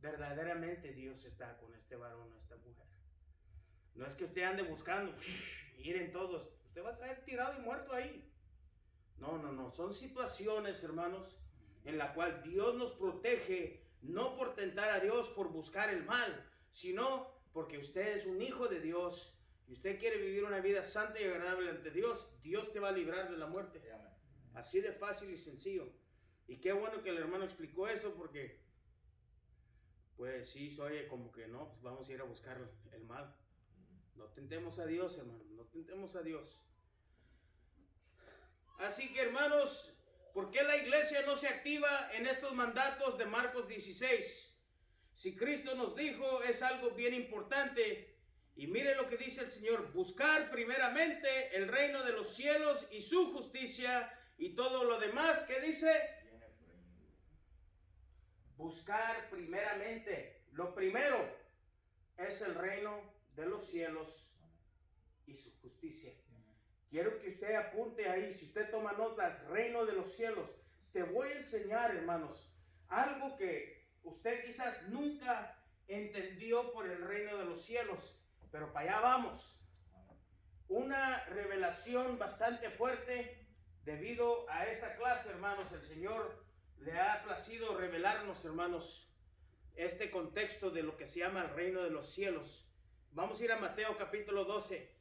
Verdaderamente Dios está con este varón o esta mujer. No es que usted ande buscando, miren todos, usted va a caer tirado y muerto ahí. No, son situaciones, hermanos, en la cual Dios nos protege, no por tentar a Dios, por buscar el mal, sino porque usted es un hijo de Dios y usted quiere vivir una vida santa y agradable ante Dios. Dios te va a librar de la muerte. Así de fácil y sencillo. Y qué bueno que el hermano explicó eso, porque pues sí, se oye como que no, pues vamos a ir a buscar el mal. No tentemos a Dios, hermano, no tentemos a Dios. Así que, hermanos, ¿por qué la iglesia no se activa en estos mandatos de Marcos 16? Si Cristo nos dijo, es algo bien importante. Y mire lo que dice el Señor: buscar primeramente el reino de los cielos y su justicia, y todo lo demás, ¿qué dice? Buscar primeramente. Lo primero es el reino de los cielos y su justicia. Quiero que usted apunte ahí, si usted toma notas, reino de los cielos. Te voy a enseñar, hermanos, algo que usted quizás nunca entendió por el reino de los cielos, pero para allá vamos. Una revelación bastante fuerte debido a esta clase, hermanos. El Señor le ha placido revelarnos, hermanos, este contexto de lo que se llama el reino de los cielos. Vamos a ir a Mateo capítulo 12.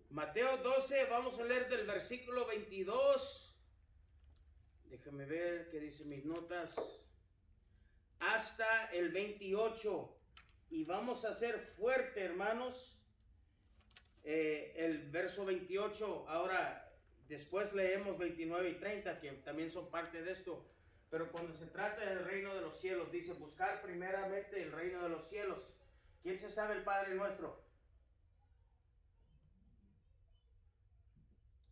Mateo 12, vamos a leer del versículo 22. Déjame ver qué dice mis notas. Hasta el 28. y vamos a hacer fuerte, hermanos, el verso 28. Ahora, después leemos 29 y 30, que también son parte de esto. Pero cuando se trata del reino de los cielos, dice, buscar primeramente el reino de los cielos. ¿Quién se sabe el Padre Nuestro?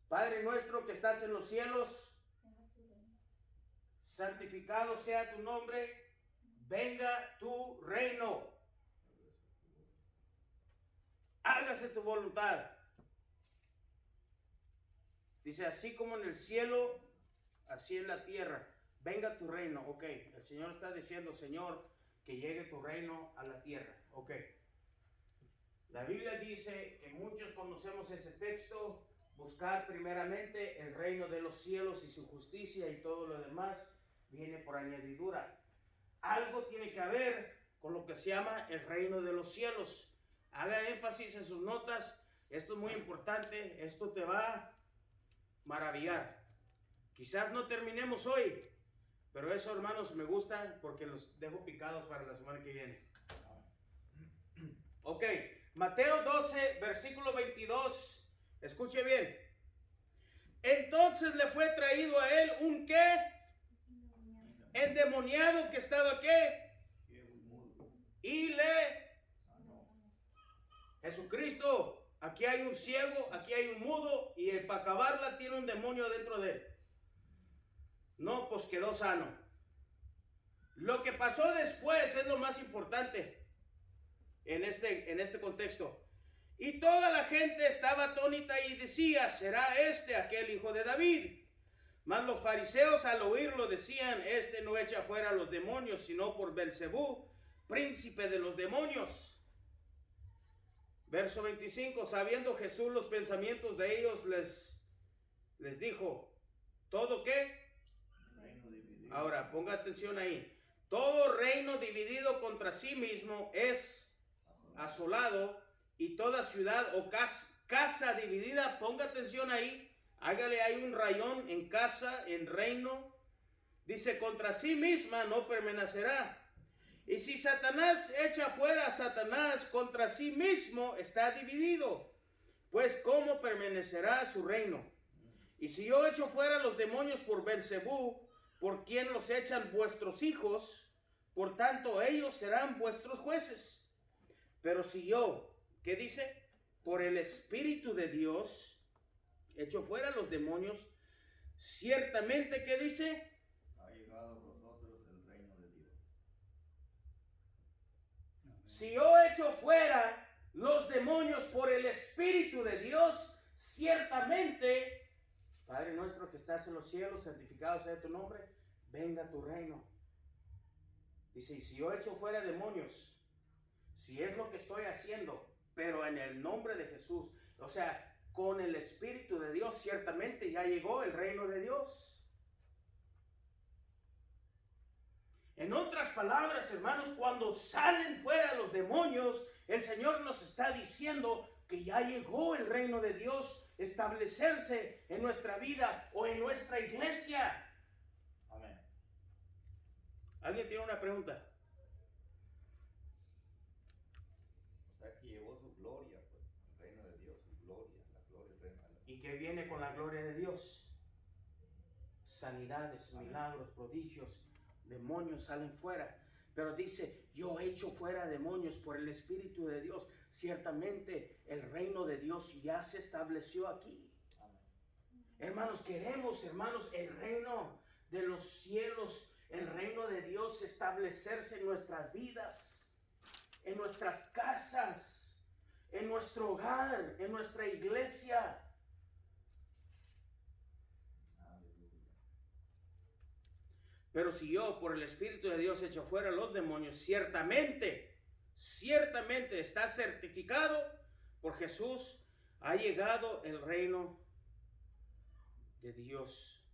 Padre nuestro que estás en los cielos, santificado sea tu nombre, venga tu reino, hágase tu voluntad. Dice, así como en el cielo, así en la tierra, venga tu reino. Ok, el Señor está diciendo, Señor, que llegue tu reino a la tierra. Ok, la Biblia dice que muchos conocemos ese texto. Buscar primeramente el reino de los cielos y su justicia, y todo lo demás viene por añadidura. Algo tiene que ver con lo que se llama el reino de los cielos. Haga énfasis en sus notas. Esto es muy importante. Esto te va a maravillar. Quizás no terminemos hoy, pero eso, hermanos, me gusta porque los dejo picados para la semana que viene. Ok, Mateo 12, versículo 22. Escuche bien. Entonces le fue traído a él un ¿qué? Endemoniado que estaba ¿qué? Y le... Jesucristo, aquí hay un ciego, aquí hay un mudo, y para acabarla tiene un demonio dentro de él. No, pues quedó sano. Lo que pasó después es lo más importante en este contexto. Y toda la gente estaba atónita y decía, ¿será este aquel hijo de David? Mas los fariseos al oírlo decían, este no echa fuera a los demonios, sino por Belcebú, príncipe de los demonios. Verso 25, sabiendo Jesús los pensamientos de ellos, les dijo, ¿todo qué? Ahora, ponga atención ahí. Todo reino dividido contra sí mismo es asolado, y toda ciudad o casa dividida, ponga atención ahí, hágale ahí un rayón en casa, en reino, dice, contra sí misma no permanecerá. Y si Satanás echa fuera a Satanás, contra sí mismo está dividido, pues ¿cómo permanecerá su reino? Y si yo echo fuera los demonios por Belcebú, por quien los echan vuestros hijos, por tanto ellos serán vuestros jueces. Pero si yo, ¿qué dice? Por el Espíritu de Dios echo fuera los demonios, ciertamente, ¿qué dice? Ha llegado a vosotros el reino de Dios. Si yo echo fuera los demonios por el Espíritu de Dios, ciertamente, Padre nuestro que estás en los cielos, santificado sea tu nombre, venga tu reino. Dice, y si yo echo fuera demonios, si es lo que estoy haciendo, pero en el nombre de Jesús, o sea, con el Espíritu de Dios, ciertamente ya llegó el reino de Dios. En otras palabras, hermanos, cuando salen fuera los demonios, el Señor nos está diciendo que ya llegó el reino de Dios establecerse en nuestra vida o en nuestra iglesia. Amén. ¿Alguien tiene una pregunta? O sea, que llevó su gloria, pues, el reino de Dios, su gloria, la gloria del reino de Dios. ¿Y qué viene con la gloria de Dios? Sanidades, milagros, prodigios, demonios salen fuera. Pero dice, yo echo fuera demonios por el Espíritu de Dios. Ciertamente el reino de Dios ya se estableció aquí. Amén. Hermanos, queremos, hermanos, el reino de los cielos, el reino de Dios establecerse en nuestras vidas, en nuestras casas, en nuestro hogar, en nuestra iglesia. Pero si yo por el Espíritu de Dios echo fuera los demonios, ciertamente está certificado por Jesús, ha llegado el reino de Dios.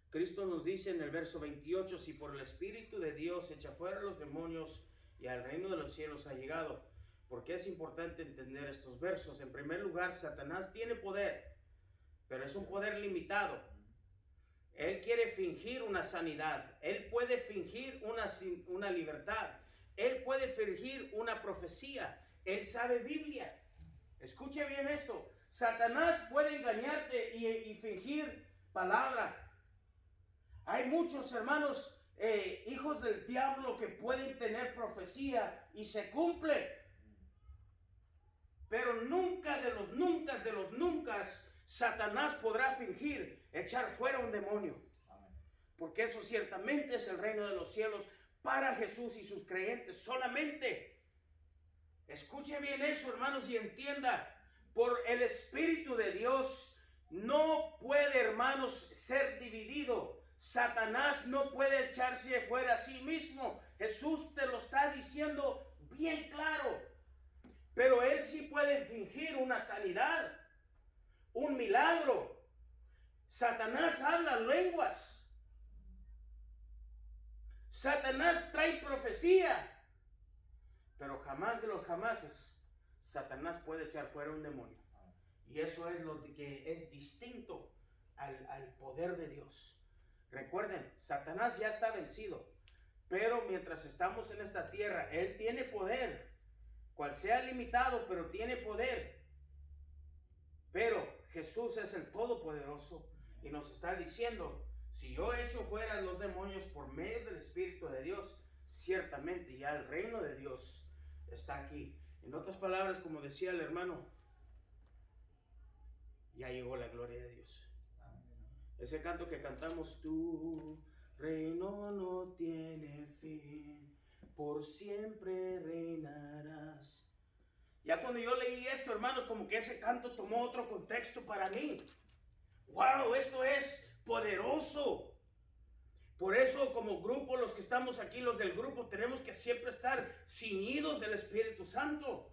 Cristo nos dice en el verso 28, si por el Espíritu de Dios echa fuera los demonios y al reino de los cielos ha llegado. ¿Por qué es importante entender estos versos? En primer lugar, Satanás tiene poder, pero es un poder limitado. Él quiere fingir una sanidad. Él puede fingir una libertad. él puede fingir una profecía. Él sabe Biblia. Escuche bien esto. Satanás puede engañarte y fingir palabra. Hay muchos hermanos, hijos del diablo, que pueden tener profecía y se cumple. Pero nunca de los nunca, Satanás podrá fingir echar fuera un demonio. Amén. Porque eso ciertamente es el reino de los cielos para Jesús y sus creyentes solamente. Escuche bien eso, hermanos, y entienda. Por el Espíritu de Dios no puede, hermanos, ser dividido. Satanás no puede echarse fuera a sí mismo. Jesús te lo está diciendo bien claro. Pero él sí puede fingir una sanidad, un milagro. Satanás habla lenguas. Satanás trae profecía. Pero jamás de los jamases, Satanás puede echar fuera un demonio. Y eso es lo que es distinto al poder de Dios. Recuerden, Satanás ya está vencido. Pero mientras estamos en esta tierra, él tiene poder. Cual sea limitado, pero tiene poder. Pero Jesús es el Todopoderoso y nos está diciendo, si yo echo fuera los demonios por medio del Espíritu de Dios, ciertamente ya el reino de Dios está aquí. En otras palabras, como decía el hermano, ya llegó la gloria de Dios. Ese canto que cantamos, tu reino no tiene fin, por siempre reinarás. Ya cuando yo leí esto, hermanos, como que ese canto tomó otro contexto para mí. ¡Wow! Esto es poderoso. Por eso, como grupo, los que estamos aquí, los del grupo, tenemos que siempre estar ceñidos del Espíritu Santo.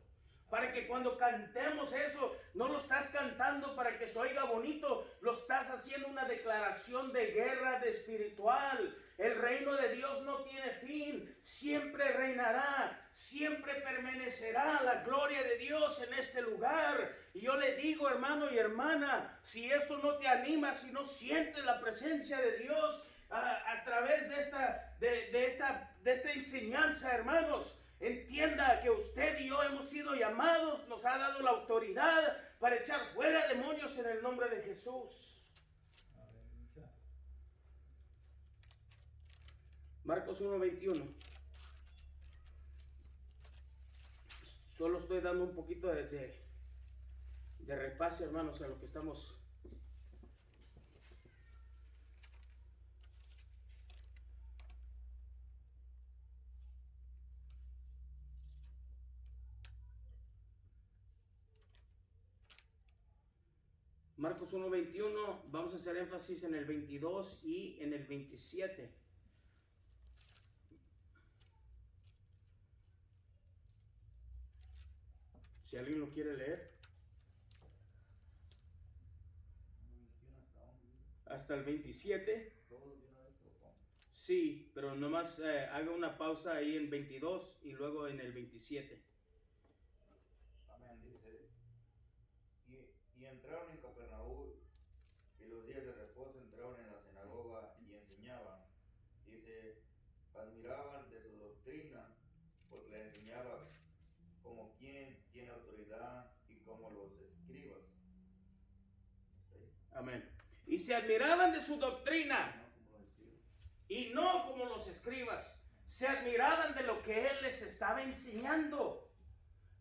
Para que cuando cantemos eso, no lo estás cantando para que se oiga bonito, lo estás haciendo una declaración de guerra de espiritual. El reino de Dios no tiene fin, siempre reinará, siempre permanecerá la gloria de Dios en este lugar. Y yo le digo, hermano y hermana, si esto no te anima, si no sientes la presencia de Dios a través de esta enseñanza, hermanos, entienda que usted y yo hemos sido llamados, nos ha dado la autoridad para echar fuera demonios en el nombre de Jesús. Marcos 1:21. Solo estoy dando un poquito de repaso, hermanos, a lo que estamos. Marcos 1:21, vamos a hacer énfasis en el 22 y en el 27. Si alguien lo quiere leer. Hasta el 27. Sí, pero nomás haga una pausa ahí en 22 y luego en el 27. Amén, dice. Y entraron en Capernaum, y los días de reposo entraron en la sinagoga y enseñaban. Y se admiraban de su doctrina, porque le enseñaba como quien tiene autoridad y como los escribas. ¿Sí? Amén. Y se admiraban de su doctrina, y no como los escribas. Se admiraban de lo que él les estaba enseñando.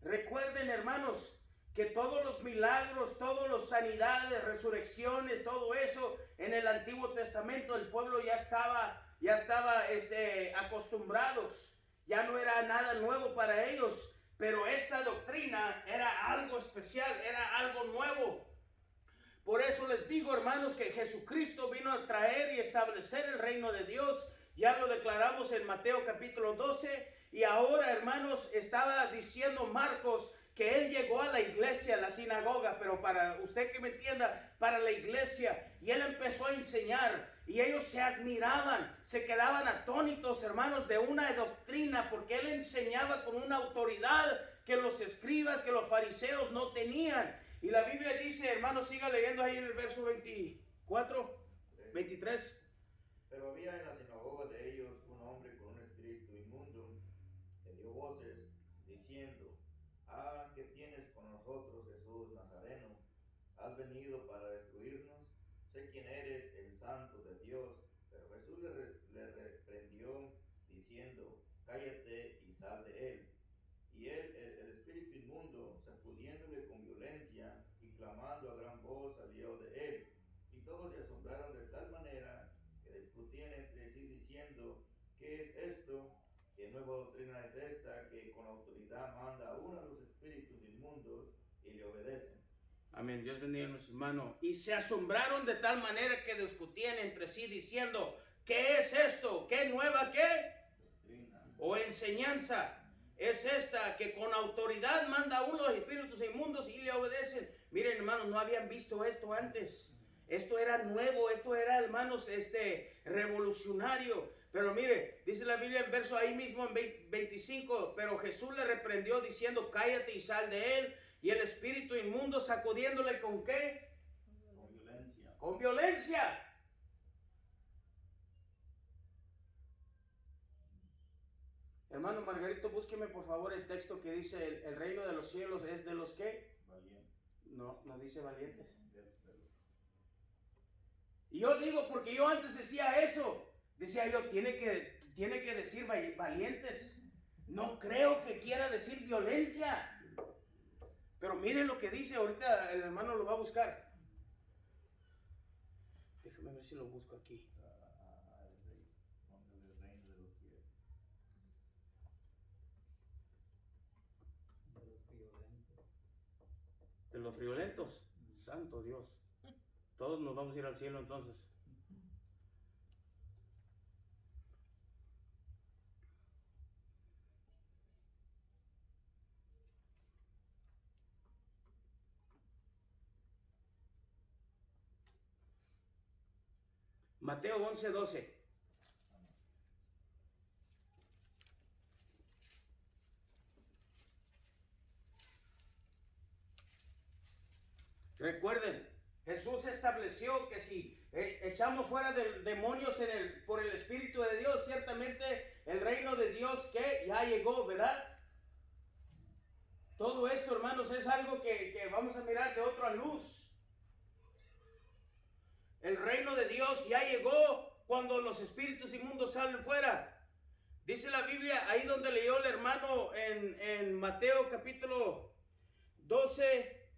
Recuerden, hermanos, que todos los milagros, todas las sanidades, resurrecciones, todo eso en el Antiguo Testamento el pueblo ya estaba acostumbrados. Ya no era nada nuevo para ellos, pero esta doctrina era algo especial, era algo nuevo. Por eso les digo, hermanos, que Jesucristo vino a traer y establecer el reino de Dios. Ya lo declaramos en Mateo capítulo 12. Y ahora, hermanos, estaba diciendo Marcos que él llegó a la iglesia, a la sinagoga, pero para usted que me entienda, para la iglesia. Y él empezó a enseñar. Y ellos se admiraban, se quedaban atónitos, hermanos, de una doctrina, porque él enseñaba con una autoridad que los escribas, que los fariseos no tenían. Y la Biblia dice, hermanos, siga leyendo ahí en el verso 24, 23. Pero había en la sinagoga de ellos un hombre con un espíritu inmundo, que de voces, diciendo: Ah, ¿qué tienes con nosotros, Jesús Nazareno? ¿Has venido para destruirnos? Sé quién eres, el Santo de Dios. Pero Jesús le reprendió, diciendo: Cállate y sal de él. Y él, el espíritu inmundo, sacudiéndole con violencia y clamando a gran voz, salió de él. Y todos se asombraron de tal manera que discutían entre sí, diciendo: ¿Qué es esto? ¿Qué nueva doctrina es esta, que con autoridad manda aún a los espíritus inmundos y le obedecen? Amén. Dios bendiga a nuestro hermano. Y se asombraron de tal manera que discutían entre sí, diciendo: ¿qué es esto? ¿Qué nueva qué? Doctrina. O enseñanza es esta, que con autoridad manda a los espíritus inmundos y le obedecen. Miren, hermanos, no habían visto esto antes. Esto era nuevo, esto era, hermanos, revolucionario. Pero mire, dice la Biblia en verso ahí mismo en 25, pero Jesús le reprendió diciendo: cállate y sal de él. Y el espíritu inmundo sacudiéndole ¿con qué? Con violencia. Con violencia. Hermano Margarito, búsqueme por favor el texto que dice el reino de los cielos es de los que. Valiente. No dice valientes. Y yo digo, porque yo antes decía eso. Decía yo, tiene que decir valientes. No creo que quiera decir violencia. Pero miren lo que dice, ahorita el hermano lo va a buscar. Déjame ver si lo busco aquí. El reino de los cielos. De los violentos. Santo Dios. Todos nos vamos a ir al cielo entonces. Mateo 11:12. Recuerden, Jesús estableció que si echamos fuera de demonios por el Espíritu de Dios, ciertamente el reino de Dios que ya llegó, ¿verdad? Todo esto, hermanos, es algo que vamos a mirar de otra luz. El reino de Dios ya llegó cuando los espíritus inmundos salen fuera. Dice la Biblia, ahí donde leyó el hermano en Mateo capítulo 12,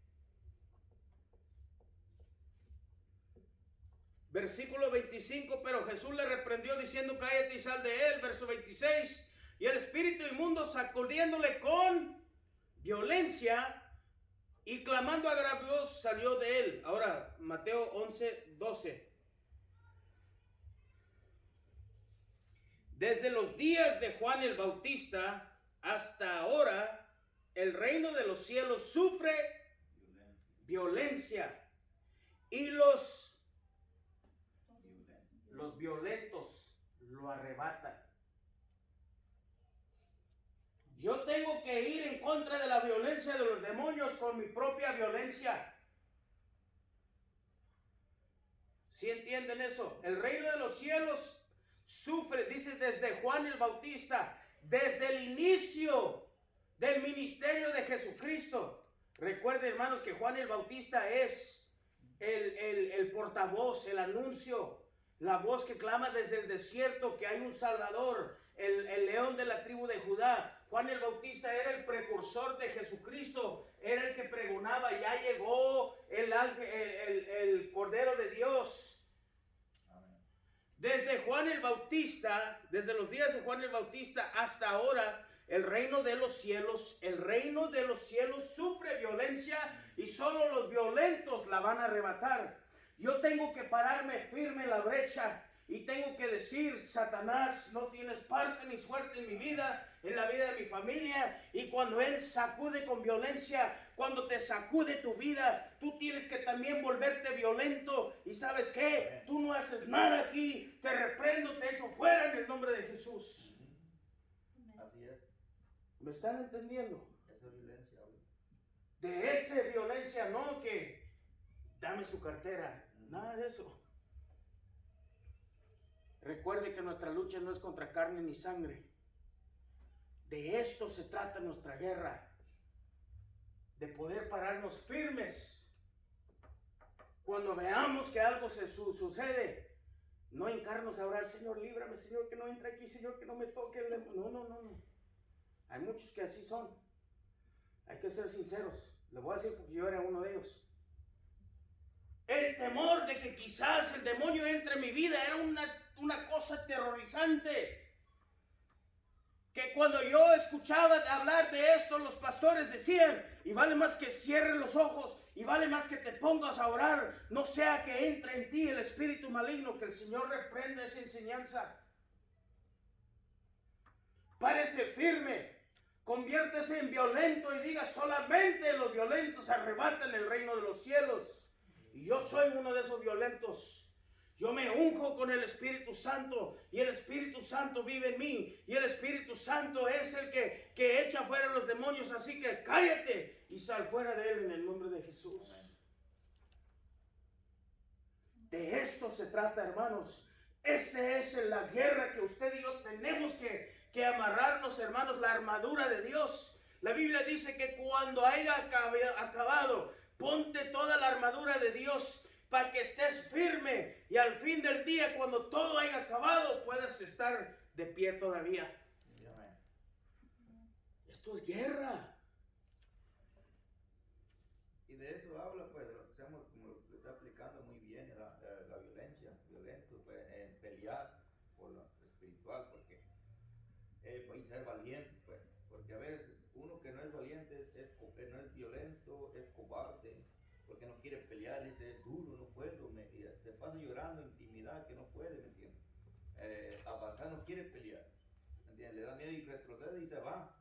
versículo 25, pero Jesús le reprendió diciendo: cállate y sal de él. Verso 26, y el espíritu inmundo sacudiéndole con violencia y clamando a gran voz salió de él. Ahora, Mateo 11:12. Desde los días de Juan el Bautista hasta ahora, el reino de los cielos sufre violencia y los violentos lo arrebatan. Yo tengo que ir en contra de la violencia de los demonios con mi propia violencia. ¿Sí entienden eso? El reino de los cielos sufre, dice desde Juan el Bautista, desde el inicio del ministerio de Jesucristo. Recuerden, hermanos, que Juan el Bautista es el portavoz, el anuncio, la voz que clama desde el desierto que hay un Salvador, el león de la tribu de Judá. Juan el Bautista era el precursor de Jesucristo, era el que pregonaba: ya llegó el Cordero de Dios. Amén. Desde Juan el Bautista, desde los días de Juan el Bautista hasta ahora, el reino de los cielos sufre violencia y solo los violentos la van a arrebatar. Yo tengo que pararme firme en la brecha y tengo que decir: Satanás, no tienes parte ni suerte en mi vida, en la vida de mi familia. Y cuando él sacude con violencia, cuando te sacude tu vida, tú tienes que también volverte violento. Y ¿sabes qué? Tú no haces nada aquí, te reprendo, te echo fuera en el nombre de Jesús. Así es. ¿Me están entendiendo? Esa violencia. De esa violencia, no que dame su cartera, nada de eso. Recuerde que nuestra lucha no es contra carne ni sangre. De esto se trata nuestra guerra, de poder pararnos firmes cuando veamos que algo sucede. No hincarnos a orar, Señor, líbrame, Señor, que no entre aquí, Señor, que no me toque el demonio. No. Hay muchos que así son. Hay que ser sinceros. Les voy a decir porque yo era uno de ellos. El temor de que quizás el demonio entre en mi vida era una cosa aterrorizante. Que cuando yo escuchaba hablar de esto, los pastores decían, y vale más que cierres los ojos, y vale más que te pongas a orar, no sea que entre en ti el espíritu maligno, que el Señor reprenda esa enseñanza. Párese firme, conviértese en violento y diga, solamente los violentos arrebatan el reino de los cielos. Y yo soy uno de esos violentos. Yo me unjo con el Espíritu Santo y el Espíritu Santo vive en mí. Y el Espíritu Santo es el que echa fuera los demonios. Así que cállate y sal fuera de él en el nombre de Jesús. De esto se trata, hermanos. Esta es la guerra que usted y yo tenemos que amarrarnos, hermanos, la armadura de Dios. La Biblia dice que cuando haya acabado, ponte toda la armadura de Dios para que estés firme y al fin del día, cuando todo haya acabado, puedas estar de pie todavía. Esto es guerra. Y de eso habla, pues, como lo está aplicando muy bien la violencia, violento, pues, en pelear por lo espiritual, porque y ser valientes, pues, porque a veces uno que no es valiente no es violento, es cobarde, porque no quiere pelear, dice, es duro, no puedo, se pasa llorando, intimidad, que no puede, ¿me entiendes? Avanzar, no quiere pelear, ¿me entiendes? Le da miedo y retrocede y se va.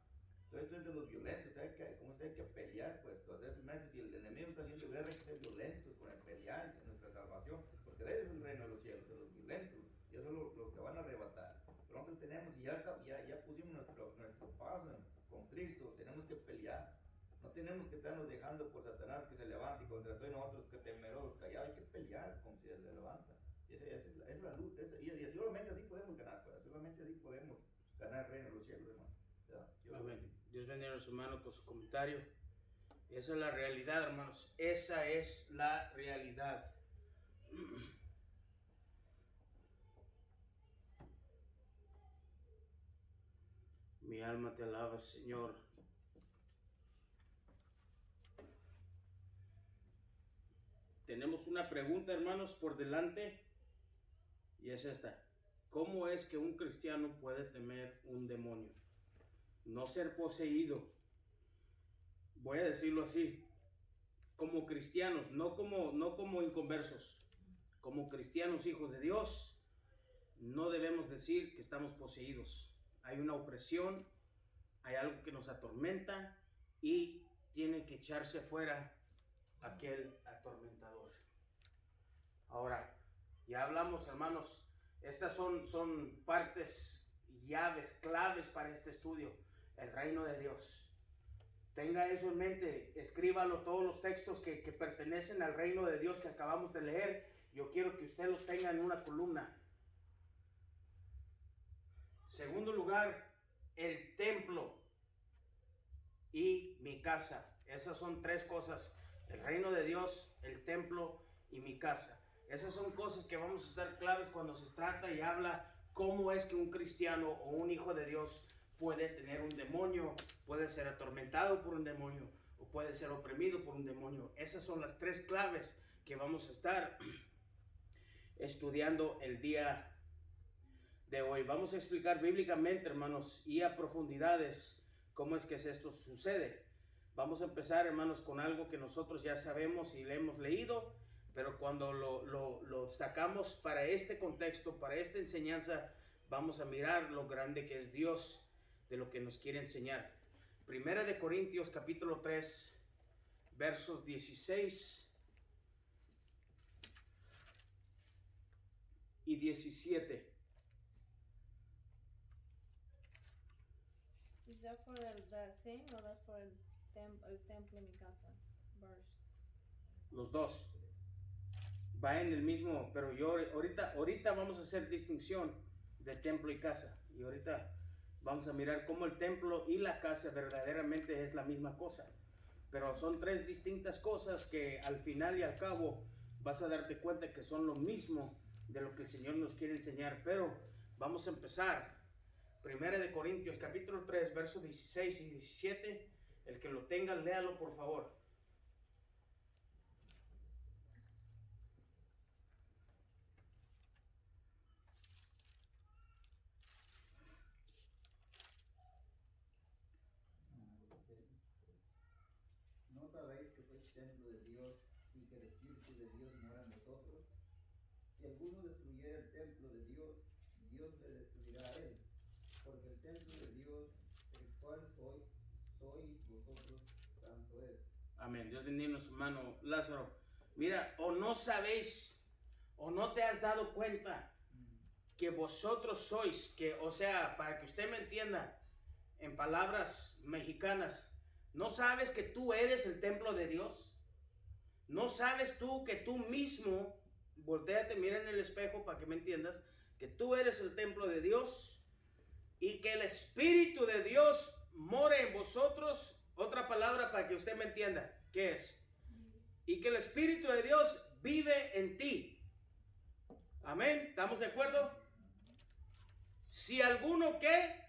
Entonces esto es de los violentos, como usted hay que pelear, pues, hacer meses, si el enemigo está haciendo guerra, hay que ser violentos con el pelear, en nuestra salvación, porque de eso es el reino de los cielos, de los violentos, y eso es lo que van a arrebatar. Pero nosotros tenemos, y ya pusimos nuestro paso con Cristo, tenemos que pelear. No tenemos que estarnos dejando por Satanás que se levante y contra todos nosotros que temerosos, callados. Hay que pelear con si se levanta. Esa es la luz. Y solamente así podemos ganar, pues, solamente así podemos ganar el reino de los cielos, hermano. Amén. Dios bendiga a su hermano con su comentario. Esa es la realidad, hermanos. Esa es la realidad. Mi alma te alaba, Señor. Tenemos una pregunta, hermanos, por delante, y es esta. ¿Cómo es que un cristiano puede temer un demonio? No ser poseído. Voy a decirlo así. Como cristianos, no como inconversos. Como cristianos, hijos de Dios, no debemos decir que estamos poseídos. Hay una opresión, hay algo que nos atormenta y tiene que echarse afuera aquel atormentador. Ahora, ya hablamos, hermanos, estas son partes, llaves, claves para este estudio, el reino de Dios. Tenga eso en mente, escríbalo, todos los textos que pertenecen al reino de Dios que acabamos de leer, yo quiero que usted los tenga en una columna. Segundo lugar, el templo y mi casa. Esas son tres cosas, el reino de Dios, el templo y mi casa. Esas son cosas que vamos a estar claves cuando se trata y habla cómo es que un cristiano o un hijo de Dios puede tener un demonio, puede ser atormentado por un demonio o puede ser oprimido por un demonio. Esas son las tres claves que vamos a estar estudiando el día de hoy. Vamos a explicar bíblicamente, hermanos, y a profundidades cómo es que esto sucede. Vamos a empezar, hermanos, con algo que nosotros ya sabemos y le hemos leído, pero cuando lo sacamos para este contexto, para esta enseñanza, vamos a mirar lo grande que es Dios, de lo que nos quiere enseñar. Primera de Corintios, capítulo 3, versos 16 y 17. ¿Es ya por el sing o das por el templo en mi casa? Verse. Los dos. Va en el mismo, pero yo ahorita vamos a hacer distinción de templo y casa. Y ahorita vamos a mirar cómo el templo y la casa verdaderamente es la misma cosa. Pero son tres distintas cosas que al final y al cabo vas a darte cuenta que son lo mismo de lo que el Señor nos quiere enseñar. Pero vamos a empezar. 1 de Corintios capítulo 3, versos 16 y 17. El que lo tenga, léalo por favor. ¿No sabéis que sois templo de Dios y que el Espíritu de Dios mora en vosotros? Si alguno destruyera el templo de Dios, Dios le destruirá a él, porque el templo de Dios, el cual sois vosotros, santo es. Amén. Dios bendiga su hermano Lázaro. Mira, o no sabéis, o no te has dado cuenta que vosotros sois, que, o sea, para que usted me entienda, en palabras mexicanas, ¿no sabes que tú eres el templo de Dios? ¿No sabes tú que tú mismo, voltéate, mira en el espejo para que me entiendas, que tú eres el templo de Dios y que el Espíritu de Dios more en vosotros? Otra palabra para que usted me entienda, ¿qué es? Y que el Espíritu de Dios vive en ti. Amén, ¿estamos de acuerdo? Si alguno que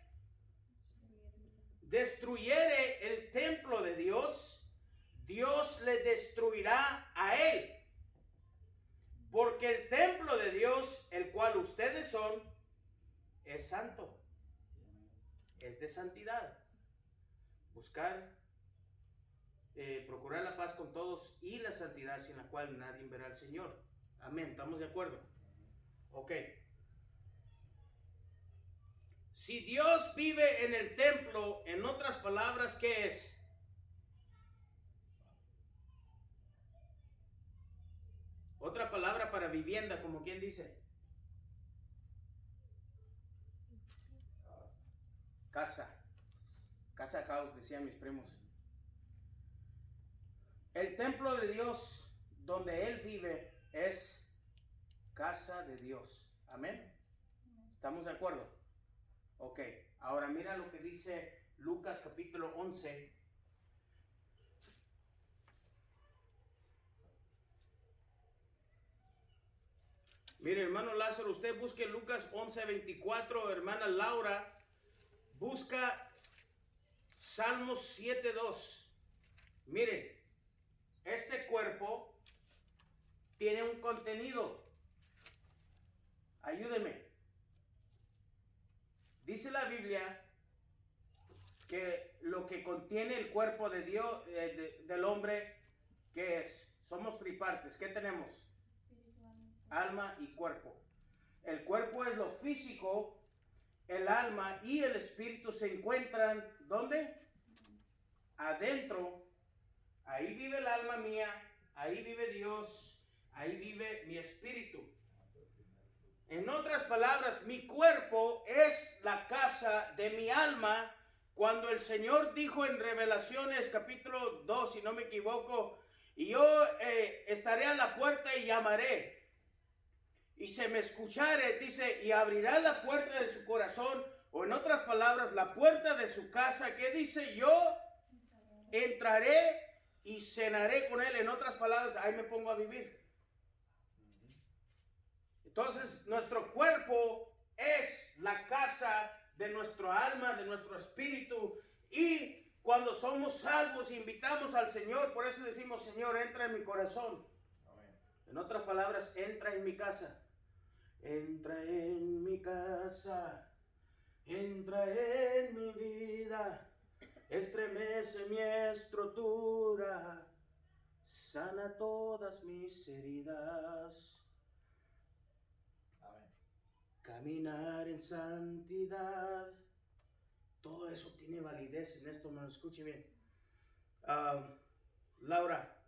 destruyere el templo de Dios, Dios le destruirá a él. Porque el templo de Dios, el cual ustedes son, es santo. Es de santidad. Buscar, procurar la paz con todos y la santidad sin la cual nadie verá al Señor. Amén, ¿estamos de acuerdo? Ok. Si Dios vive en el templo, en otras palabras, ¿qué es? Otra palabra para vivienda, como quien dice. Casa. Casa house, decían mis primos. El templo de Dios, donde Él vive, es casa de Dios. Amén. ¿Estamos de acuerdo? Ok. Ahora mira lo que dice Lucas capítulo 11. Mire, hermano Lázaro, usted busque Lucas 11:24. Hermana Laura, busca Salmos 7:2. Miren, este cuerpo tiene un contenido. Ayúdenme. Dice la Biblia que lo que contiene el cuerpo de Dios, del hombre, ¿qué es? Somos tripartes. ¿Qué tenemos? Alma y cuerpo. El cuerpo es lo físico, el alma y el espíritu se encuentran, ¿dónde? Adentro. Ahí vive el alma mía, ahí vive Dios, ahí vive mi espíritu. En otras palabras, mi cuerpo es la casa de mi alma. Cuando el Señor dijo en Revelaciones capítulo 2, si no me equivoco, y yo estaré a la puerta y llamaré. Y se me escuchare, dice, y abrirá la puerta de su corazón, o en otras palabras, la puerta de su casa, que dice, yo entraré y cenaré con él. En otras palabras, ahí me pongo a vivir. Entonces, nuestro cuerpo es la casa de nuestro alma, de nuestro espíritu, y cuando somos salvos, invitamos al Señor, por eso decimos, Señor, entra en mi corazón. Amén. En otras palabras, entra en mi casa. Entra en mi casa, entra en mi vida, estremece mi estructura, sana todas mis heridas. Amén. Caminar en santidad, todo eso tiene validez en esto, me escuche bien. Laura,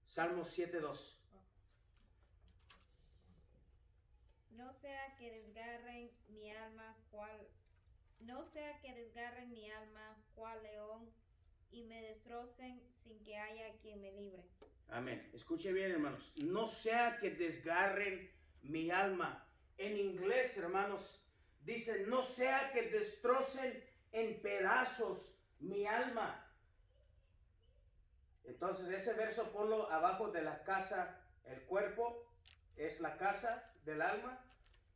Salmos 7:2. No sea que desgarren mi alma cual león y me destrocen sin que haya quien me libre. Amén. Escuche bien, hermanos. No sea que desgarren mi alma. En inglés, hermanos, Dice, no sea que destrocen en pedazos mi alma. Entonces ese verso ponlo abajo de la casa. El cuerpo es la casa del alma.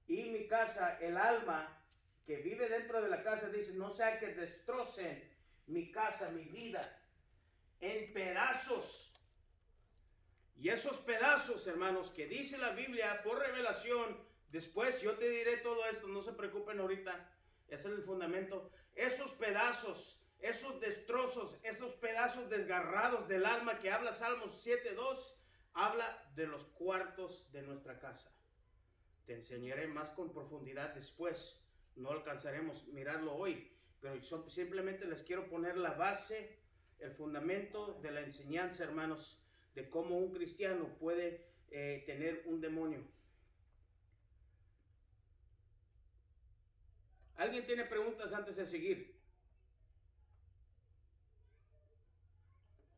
Y mi casa, el alma que vive dentro de la casa, dice, no sea que destrocen mi casa, mi vida, en pedazos. Y esos pedazos, hermanos, que dice la Biblia por revelación, después yo te diré todo esto, no se preocupen ahorita, ese es el fundamento. Esos pedazos, esos destrozos, esos pedazos desgarrados del alma que habla Salmos 7:2, habla de los cuartos de nuestra casa. Te enseñaré más con profundidad después, no alcanzaremos mirarlo hoy, pero simplemente les quiero poner la base, el fundamento de la enseñanza, hermanos, de cómo un cristiano puede tener un demonio. ¿Alguien tiene preguntas antes de seguir?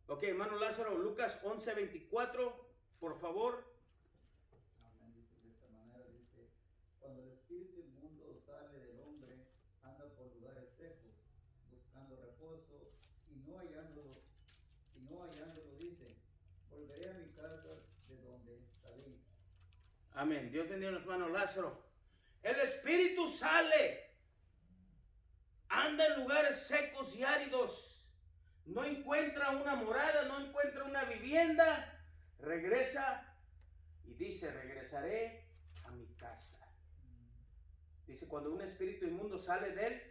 Ok, hermano Lázaro, Lucas 11:24, por favor. Amén. Dice de esta manera, dice, cuando el espíritu inmundo sale del hombre, anda por lugares secos, buscando reposo, y no hallándolo, dice, volveré a mi casa de donde salí. Amén. Dios bendiga a los hermanos Lázaro. El espíritu sale, anda en lugares secos y áridos. No encuentra una morada, no encuentra una vivienda. Regresa y dice, regresaré a mi casa. Dice, cuando un espíritu inmundo sale del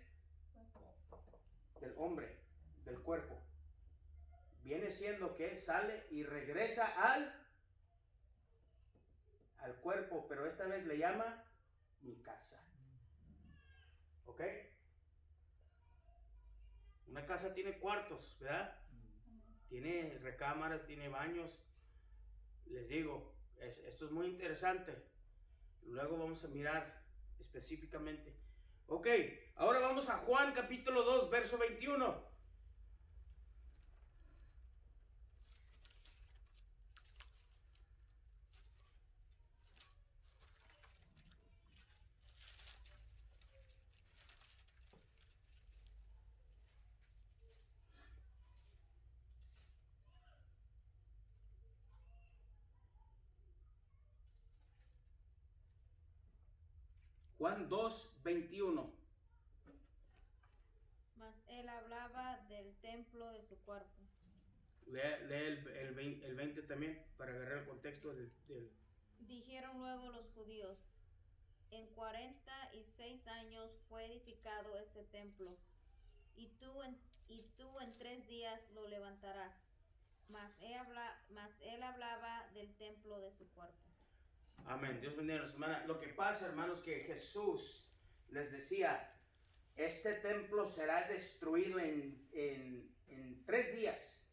hombre, del cuerpo, viene siendo que sale y regresa al cuerpo, pero esta vez le llama mi casa. ¿Ok? Una casa tiene cuartos, ¿verdad? Tiene recámaras, tiene baños. Les digo, esto es muy interesante. Luego vamos a mirar específicamente. Ok, ahora vamos a Juan capítulo 2, verso 21. Juan 2:21. Mas él hablaba del templo de su cuerpo. Lee el 20 también, para agarrar el contexto del... Dijeron luego los judíos, en 46 años fue edificado este templo, y tú en 3 días lo levantarás. Mas él hablaba del templo de su cuerpo. Amén. Dios bendiga a los hermanos. Lo que pasa, hermanos, que Jesús les decía, este templo será destruido en 3 días.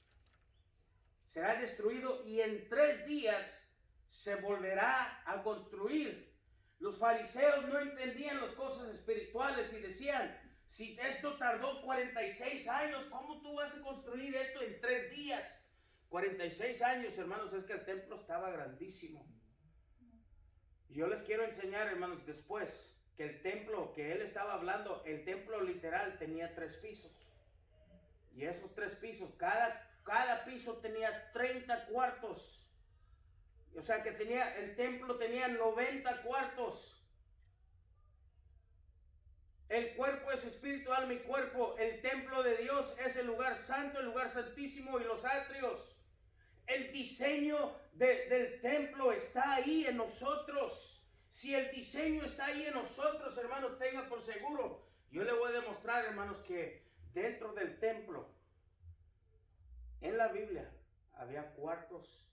Será destruido y en 3 días se volverá a construir. Los fariseos no entendían las cosas espirituales y decían, si esto tardó 46 años, ¿cómo tú vas a construir esto en 3 días? 46 años, hermanos, es que el templo estaba grandísimo. Y yo les quiero enseñar, hermanos, después, que el templo que él estaba hablando, el templo literal tenía 3 pisos. Y esos 3 pisos, cada piso tenía 30 cuartos. O sea que el templo tenía 90 cuartos. El cuerpo es espíritu, alma y cuerpo. El templo de Dios es el lugar santo, el lugar santísimo y los atrios. El diseño del templo está ahí en nosotros. Si el diseño está ahí en nosotros, hermanos, tengan por seguro. Yo le voy a demostrar, hermanos, que dentro del templo, en la Biblia, había cuartos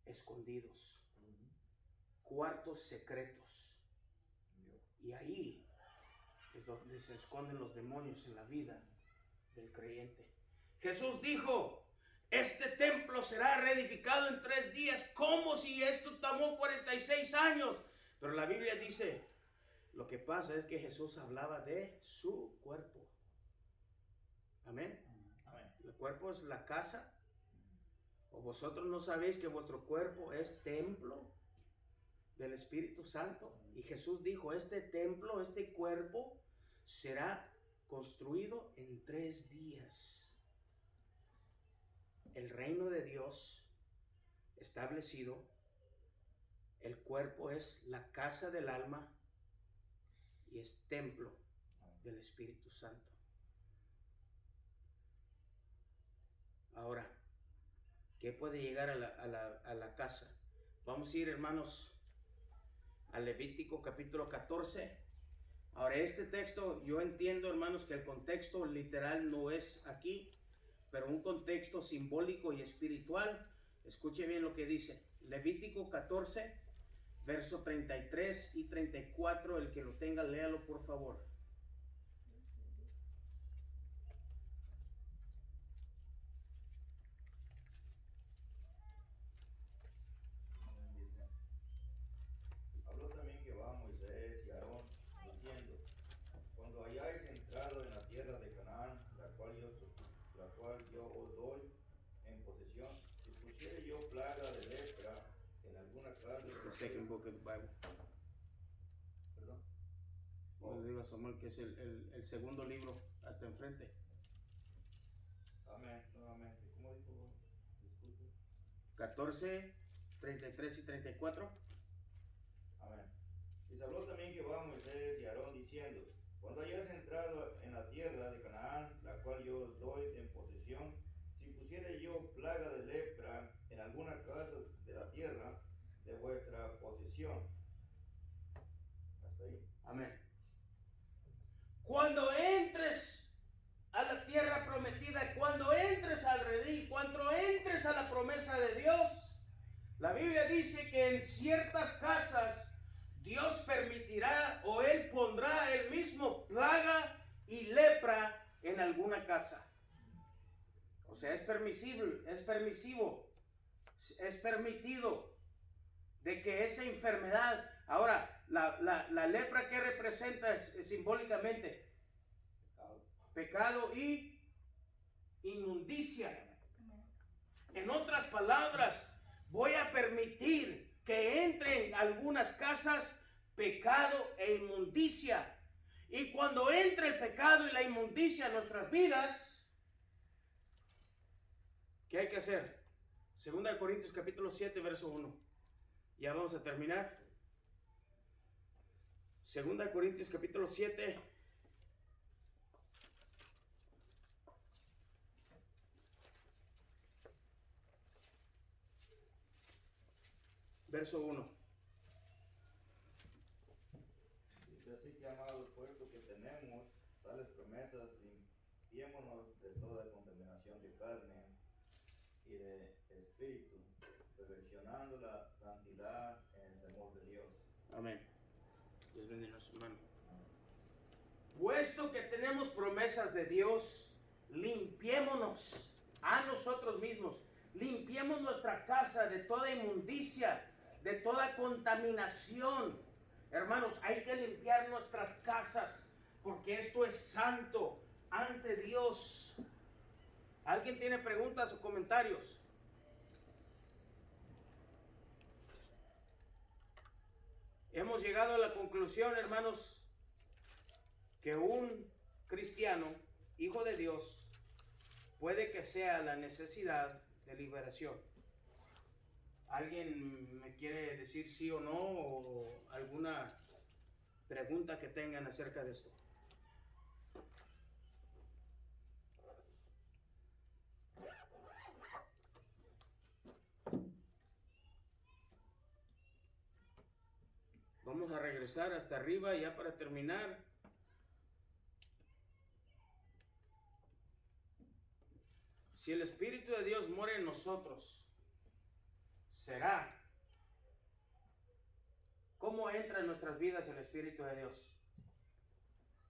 escondidos, cuartos secretos. Y ahí es donde se esconden los demonios en la vida del creyente. Jesús dijo, este templo será reedificado en 3 días, como si esto tomó 46 años. Pero la Biblia dice, lo que pasa es que Jesús hablaba de su cuerpo. Amén. El cuerpo es la casa. ¿O vosotros no sabéis que vuestro cuerpo es templo del Espíritu Santo. Y Jesús dijo, este templo, este cuerpo será construido en 3 días. El reino de Dios establecido, el cuerpo es la casa del alma y es templo del Espíritu Santo. Ahora, ¿qué puede llegar a la casa? Vamos a ir, hermanos, a Levítico capítulo 14. Ahora, este texto, yo entiendo, hermanos, que el contexto literal no es aquí, pero un contexto simbólico y espiritual. Escuche bien lo que dice. Levítico 14, verso 33 y 34. El que lo tenga, léalo, por favor. Dice, habló también Jehová a Moisés y a Aarón, diciendo, cuando hayáis entrado en la tierra de Canaán, la cual yo os doy en posesión, si pusiere yo plaga de lepra en alguna casa The second book of the Bible. Perdón. No le digo a Samuel que es el segundo libro hasta enfrente. Amén, nuevamente. ¿Cómo dijo? Disculpe. 14, 33 y 34. Amén. Y se habló también Jehová a Moisés y a Aarón diciendo, cuando hayáis entrado en la tierra de Canaán, la cual yo os doy en posesión, si pusiere yo plaga de lepra en alguna casa de la tierra de vuestra posesión. Hasta ahí. Amén. Cuando entres a la tierra prometida, cuando entres al redil, cuando entres a la promesa de Dios, la Biblia dice que en ciertas casas Dios permitirá o Él pondrá Él mismo plaga y lepra en alguna casa. O sea, es permisible, es permisivo, es permitido de que esa enfermedad. Ahora, la lepra, ¿qué representa es simbólicamente? Pecado y inmundicia. En otras palabras, voy a permitir que entre en algunas casas pecado e inmundicia. Y cuando entre el pecado y la inmundicia en nuestras vidas, ¿qué hay que hacer? 2 Corintios capítulo 7, verso 1. Ya vamos a terminar. 2 Corintios capítulo 7. Verso 1. Dice así que, amados, puesto que tenemos tales promesas, limpiémonos de toda contaminación de carne y de espíritu, perfeccionando la santidad en el temor de Dios. Amén. Dios bendiga a su mano. Puesto que tenemos promesas de Dios, limpiémonos a nosotros mismos. Limpiemos nuestra casa de toda inmundicia, de toda contaminación. Hermanos, hay que limpiar nuestras casas porque esto es santo ante Dios. ¿Alguien tiene preguntas o comentarios? Hemos llegado a la conclusión, hermanos, que un cristiano, hijo de Dios, puede que sea la necesidad de liberación. ¿Alguien me quiere decir sí o no, o alguna pregunta que tengan acerca de esto? Vamos a regresar hasta arriba ya para terminar. Si el Espíritu de Dios mora en nosotros, será. ¿Cómo entra en nuestras vidas el Espíritu de Dios?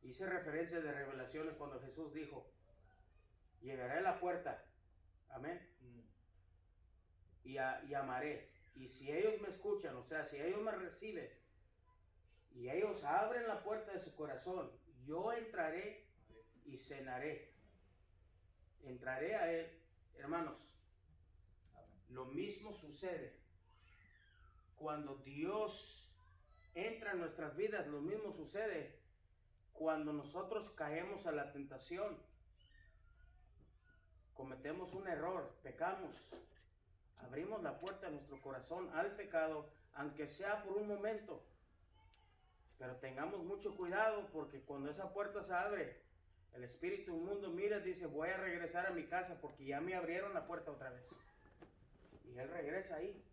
Hice referencia de Revelaciones cuando Jesús dijo, llegaré a la puerta, amén, y llamaré. Y si ellos me escuchan, o sea, si ellos me reciben, y ellos abren la puerta de su corazón, yo entraré y cenaré. Entraré a Él. Hermanos, lo mismo sucede cuando Dios entra en nuestras vidas, lo mismo sucede cuando nosotros caemos a la tentación. Cometemos un error, pecamos, abrimos la puerta de nuestro corazón al pecado, aunque sea por un momento. Pero tengamos mucho cuidado, porque cuando esa puerta se abre, el espíritu inmundo mira y dice, voy a regresar a mi casa porque ya me abrieron la puerta otra vez. Y él regresa ahí.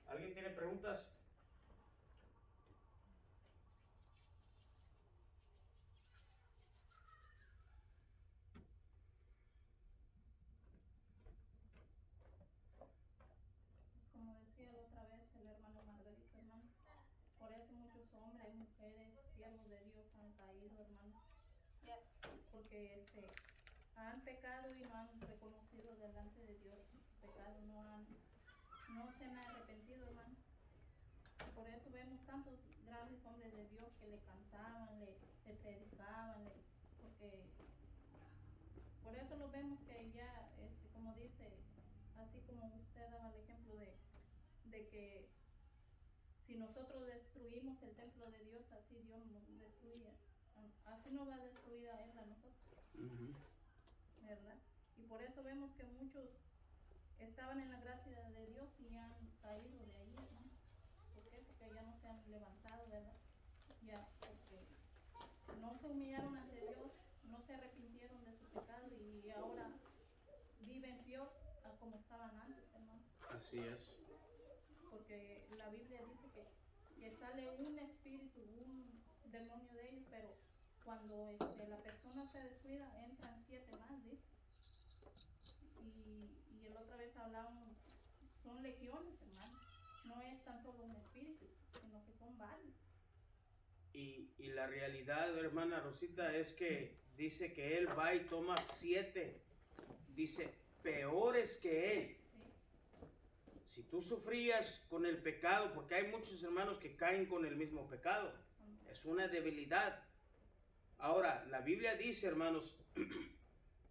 ¿Alguien tiene preguntas? Pues como decía la otra vez el hermano Margarito, hermano, por eso muchos hombres, mujeres, siervos de Dios han caído, hermano, porque han pecado y no han reconocido delante de Dios su pecado, no se han arrepentido, hermano. Por eso vemos tantos grandes hombres de Dios que le cantaban, le predicaban, porque por eso lo vemos que ya, como dice, así como usted daba el ejemplo de que si nosotros destruimos el templo de Dios, así Dios nos destruye, así no va a destruir a Él a nosotros, ¿verdad? Y por eso vemos que muchos estaban en la gracia de Dios y han caído de ahí, ¿no? ¿Por qué? Porque ya no se han levantado, ¿verdad? Ya, porque no se humillaron ante Dios, no se arrepintieron de su pecado y ahora viven peor a como estaban antes, hermano. Así es. Porque la Biblia dice que sale un espíritu, un demonio de ellos, pero cuando la persona se descuida, entran 7 más, dice. Y la otra vez hablábamos, son legiones, hermano. No es tan solo un espíritu, sino que son varios. Y la realidad, hermana Rosita, es que dice que él va y toma 7, dice, peores que él. Si tú sufrías con el pecado, porque hay muchos hermanos que caen con el mismo pecado, es una debilidad. Ahora, la Biblia dice, hermanos,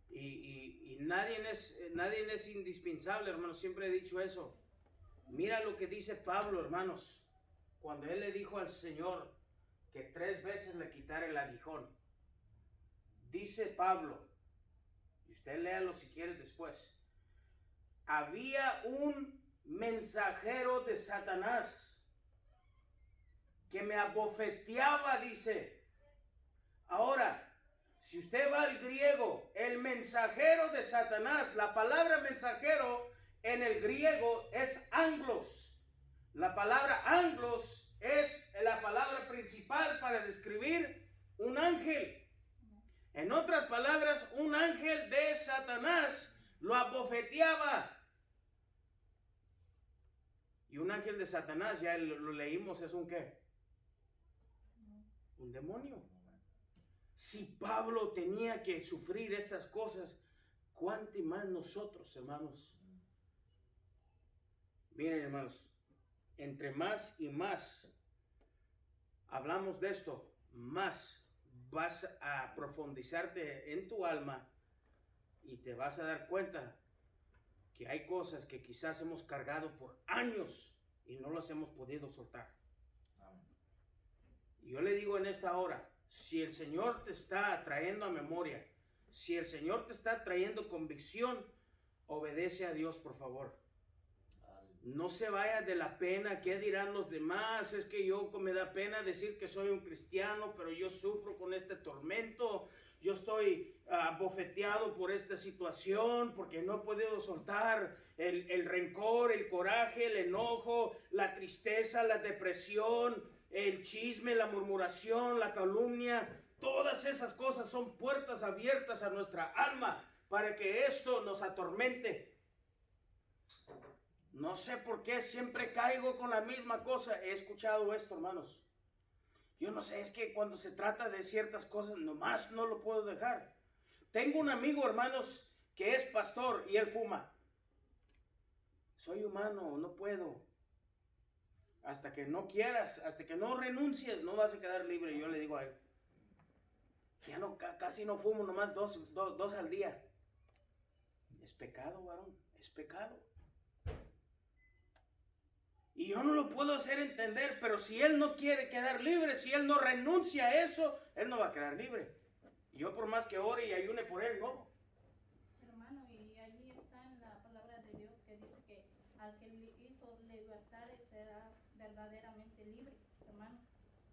y nadie es indispensable, hermanos, siempre he dicho eso. Mira lo que dice Pablo, hermanos, cuando él le dijo al Señor que 3 veces le quitara el aguijón. Dice Pablo, y usted léalo si quiere después, había un mensajero de Satanás que me abofeteaba, dice. Ahora, si usted va al griego, el mensajero de Satanás, la palabra mensajero en el griego es anglos. La palabra anglos es la palabra principal para describir un ángel. En otras palabras, un ángel de Satanás lo abofeteaba. Y un ángel de Satanás, ya lo leímos, es un ¿qué? Un demonio. Si Pablo tenía que sufrir estas cosas, ¿cuánto más nosotros, hermanos? Miren, hermanos, entre más y más hablamos de esto, más vas a profundizarte en tu alma y te vas a dar cuenta que hay cosas que quizás hemos cargado por años y no las hemos podido soltar. Y yo le digo en esta hora, si el Señor te está trayendo a memoria, si el Señor te está trayendo convicción, obedece a Dios, por favor. No se vaya de la pena, ¿qué dirán los demás? Es que me da pena decir que soy un cristiano, pero yo sufro con este tormento. Yo estoy bofeteado por esta situación porque no he podido soltar el rencor, el coraje, el enojo, la tristeza, la depresión, el chisme, la murmuración, la calumnia. Todas esas cosas son puertas abiertas a nuestra alma para que esto nos atormente. No sé por qué siempre caigo con la misma cosa. He escuchado esto, hermanos. Yo no sé, es que cuando se trata de ciertas cosas, nomás no lo puedo dejar. Tengo un amigo, hermanos, que es pastor y él fuma. Soy humano, no puedo. Hasta que no quieras, hasta que no renuncies, no vas a quedar libre. Yo le digo a él, ya no, casi no fumo, nomás dos al día. Es pecado, varón, es pecado. Y yo no lo puedo hacer entender, pero si él no quiere quedar libre, si él no renuncia a eso, él no va a quedar libre. Y yo por más que ore y ayune por él, no. Hermano, y allí está en la palabra de Dios que dice que al que el Hijo libertare será verdaderamente libre, hermano.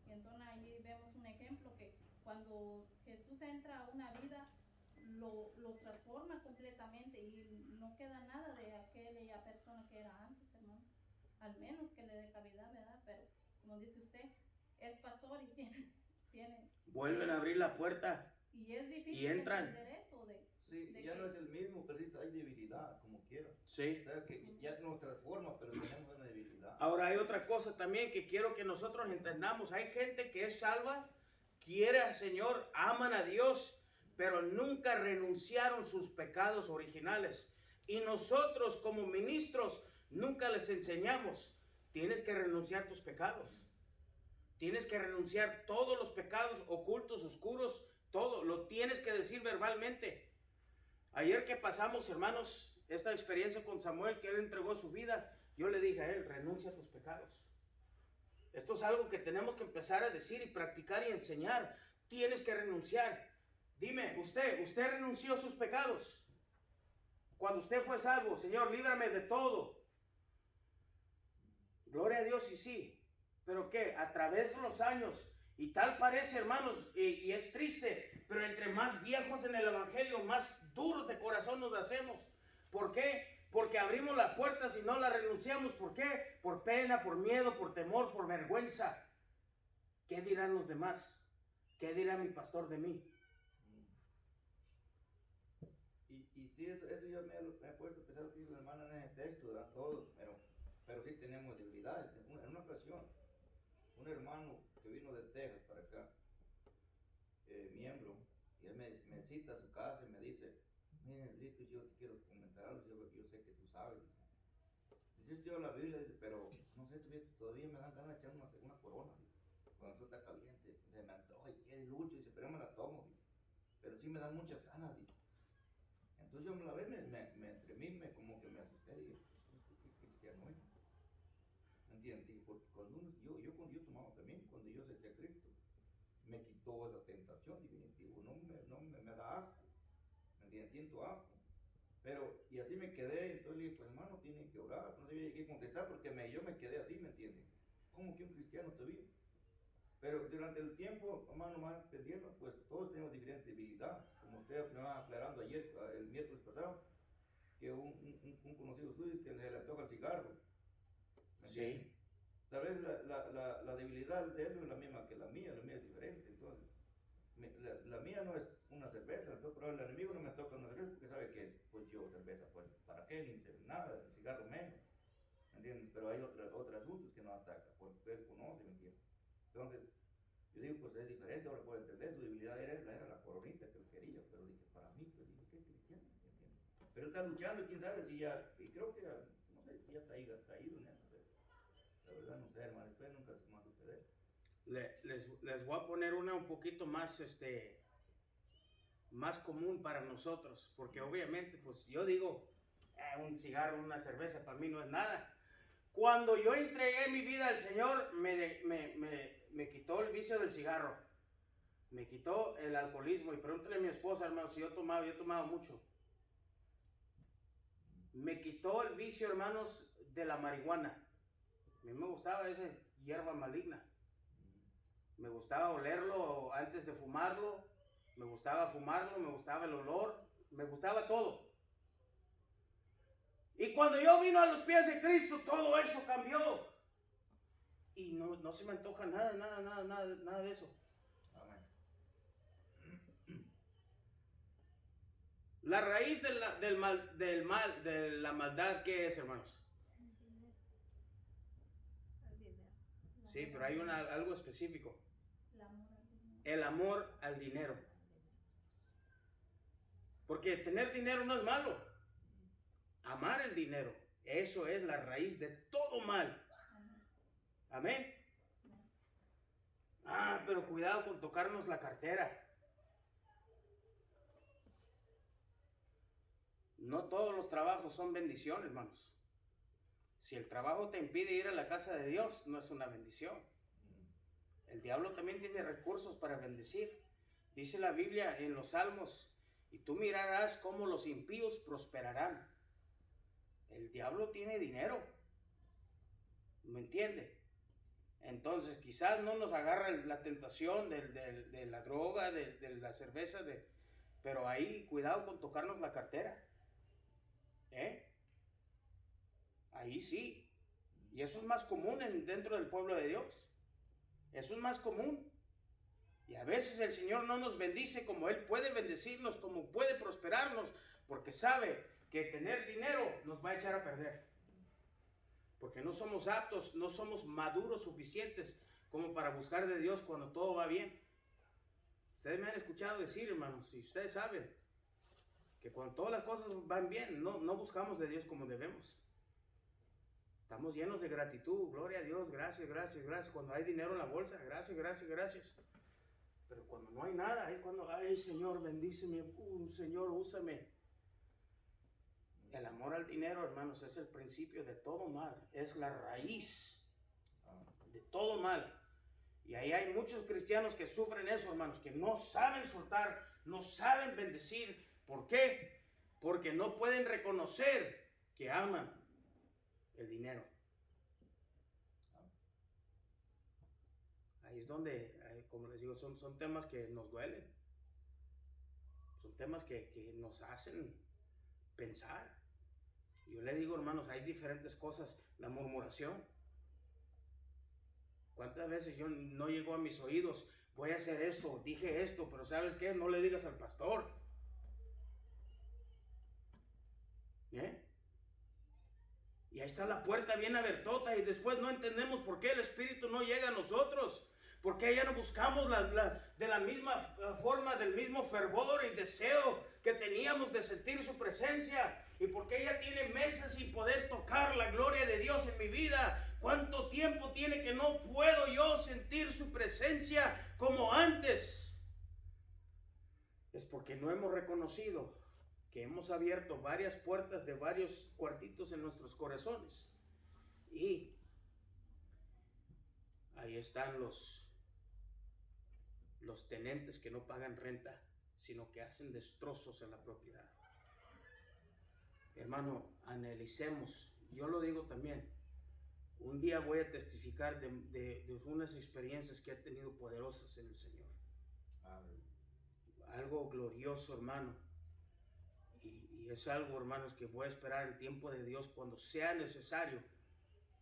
Y entonces allí vemos un ejemplo que cuando Jesús entra a una vida, lo transforma completamente y no queda nada de aquella persona que era antes, hermano. Al menos que le dé cavidad, ¿verdad? Pero como dice usted, es pastor y tiene Vuelven a abrir la puerta y es difícil y entran. entender eso Sí, de ya que- no es el mismo, pero sí hay debilidad, como quiera. Sí. O sea, que ya nos transforma, pero tenemos una debilidad. Ahora hay otra cosa también que quiero que nosotros entendamos. Hay gente que es salva, quiere al Señor, aman a Dios, pero nunca renunciaron sus pecados originales. Y nosotros como ministros nunca les enseñamos. Tienes que renunciar tus pecados. Tienes que renunciar todos los pecados ocultos, oscuros, todo. Lo tienes que decir verbalmente. Ayer que pasamos, hermanos, esta experiencia con Samuel, que él entregó su vida, yo le dije a él, renuncia a tus pecados. Esto es algo que tenemos que empezar a decir y practicar y enseñar. Tienes que renunciar. Dime, usted renunció a sus pecados. Cuando usted fue salvo, Señor, líbrame de todo. Gloria a Dios y sí. ¿Pero qué? A través de los años, y tal parece, hermanos, y es triste, pero entre más viejos en el evangelio, más duros de corazón nos hacemos. ¿Por qué? Porque abrimos la puerta si no la renunciamos. ¿Por qué? Por pena, por miedo, por temor, por vergüenza. ¿Qué dirán los demás? ¿Qué dirá mi pastor de mí? Y sí, eso yo me he puesto a pensar lo que dice la hermana en ese texto, ¿verdad? Todo, pero sí tenemos debilidades. En una ocasión, un hermano que vino de Texas para acá, miembro, y él me cita a su casa y me dice, mire, Lito, yo te quiero comentar algo, yo sé que tú sabes. Dice, yo estudio la Biblia, dice, pero no sé, todavía me dan ganas de echar una corona, dice, cuando eso está caliente, se me antoja y quiere lucho, dice, pero yo me la tomo, dice, pero sí me dan muchas ganas, dice. Entonces yo la vez entre mí como que me asusté y dije, ¿qué cristiano es? ¿Me entiendes? Y porque cuando yo tomaba también, cuando yo acepté a Cristo, me quitó esa tentación definitiva, no me da asco, ¿me entiendes? Siento asco. Pero, y así me quedé, entonces le dije, pues hermano, tiene que orar, no sabía qué contestar porque yo me quedé así, ¿me entiendes? ¿Cómo que un cristiano te vive? Pero durante el tiempo, hermano, más entendiendo, pues todos tenemos diferente debilidad, como usted me va aclarando ayer, el miércoles pasado, que un conocido suyo que le toca el cigarro, ¿me entiendes? Sí. Tal vez la debilidad de él no es la misma que la mía es diferente, entonces, la mía no es una cerveza, entonces, pero el enemigo no me toca una cerveza porque sabe que, pues yo cerveza, pues, ¿para qué? Ni nada, el cigarro menos, ¿me entiendes? Pero hay otros asuntos que no ataca, porque él conoce, ¿me entiendes? Entonces, yo digo, pues es diferente, ahora puedo entender, su debilidad era la coronita que él quería, pero dije, para mí, pues dije, ¿qué cristiano? ¿Me entiendes? Pero está luchando, quién sabe si ya, y creo que, no sé, si ya está caído en eso, pero la verdad no sé, hermano, espero nunca se va a suceder. Les voy a poner una un poquito más, más común para nosotros, porque obviamente, pues yo digo, un cigarro, una cerveza, para mí no es nada. Cuando yo entregué mi vida al Señor, me quitó el vicio del cigarro, me quitó el alcoholismo, y pregúntale a mi esposa, hermano, si yo he tomado mucho. Me quitó el vicio, hermanos, de la marihuana. A mí me gustaba esa hierba maligna. Me gustaba olerlo antes de fumarlo, me gustaba fumarlo, me gustaba el olor, me gustaba todo. Y cuando yo vino a los pies de Cristo, todo eso cambió. Y no se me antoja nada de eso. Amén. La raíz de la maldad, ¿qué es, hermanos? El dinero. Sí, pero hay algo específico. El amor El amor al al dinero. dinero. Porque tener dinero no es malo. Amar el dinero, eso es la raíz de todo mal. Amén. Pero cuidado con tocarnos la cartera. No todos los trabajos son bendición, hermanos. Si el trabajo te impide ir a la casa de Dios, no es una bendición. El diablo también tiene recursos para bendecir. Dice la Biblia en los Salmos, y tú mirarás cómo los impíos prosperarán. El diablo tiene dinero. ¿Me entiende? Entonces quizás no nos agarra la tentación de la droga, de la cerveza, pero ahí cuidado con tocarnos la cartera. Ahí sí. Y eso es más común dentro del pueblo de Dios. Eso es más común. Y a veces el Señor no nos bendice como Él puede bendecirnos, como puede prosperarnos, porque sabe que tener dinero nos va a echar a perder. Porque no somos aptos, no somos maduros suficientes como para buscar de Dios cuando todo va bien. Ustedes me han escuchado decir, hermanos, y ustedes saben que cuando todas las cosas van bien, no buscamos de Dios como debemos. Estamos llenos de gratitud, gloria a Dios, gracias, gracias, gracias. Cuando hay dinero en la bolsa, gracias, gracias, gracias. Pero cuando no hay nada, es cuando, ay Señor, bendíceme, Señor, úsame. El amor al dinero, hermanos, es el principio de todo mal, es la raíz de todo mal. Y ahí hay muchos cristianos que sufren eso, hermanos, que no saben soltar, no saben bendecir. ¿Por qué? Porque no pueden reconocer que aman el dinero. Ahí es donde, como les digo, son temas que nos duelen. Son temas que nos hacen pensar. Yo le digo, hermanos, hay diferentes cosas. La murmuración. ¿Cuántas veces yo no llegó a mis oídos? Voy a hacer esto, dije esto, pero ¿sabes qué? No le digas al pastor. Y ahí está la puerta bien abiertota y después no entendemos por qué el Espíritu no llega a nosotros. ¿Por qué ya no buscamos de la misma forma, del mismo fervor y deseo que teníamos de sentir su presencia? ¿Y por qué ella tiene meses sin poder tocar la gloria de Dios en mi vida? ¿Cuánto tiempo tiene que no puedo yo sentir su presencia como antes? Es porque no hemos reconocido que hemos abierto varias puertas de varios cuartitos en nuestros corazones. Y ahí están los tenentes que no pagan renta, sino que hacen destrozos en la propiedad. Hermano, analicemos. Yo lo digo también. Un día voy a testificar de unas experiencias que he tenido poderosas en el Señor. Amén. Algo glorioso, hermano. Y es algo, hermanos, que voy a esperar el tiempo de Dios cuando sea necesario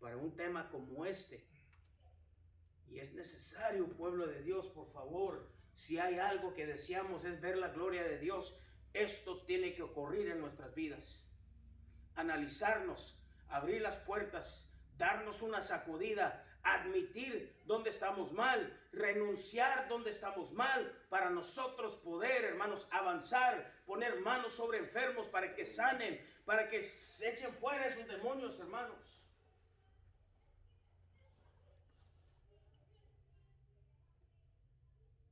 para un tema como este. Y es necesario, pueblo de Dios, por favor, si hay algo que deseamos es ver la gloria de Dios, esto tiene que ocurrir en nuestras vidas. Analizarnos, abrir las puertas, darnos una sacudida, admitir dónde estamos mal, renunciar donde estamos mal, para nosotros poder, hermanos, avanzar, poner manos sobre enfermos para que sanen, para que se echen fuera esos demonios, hermanos.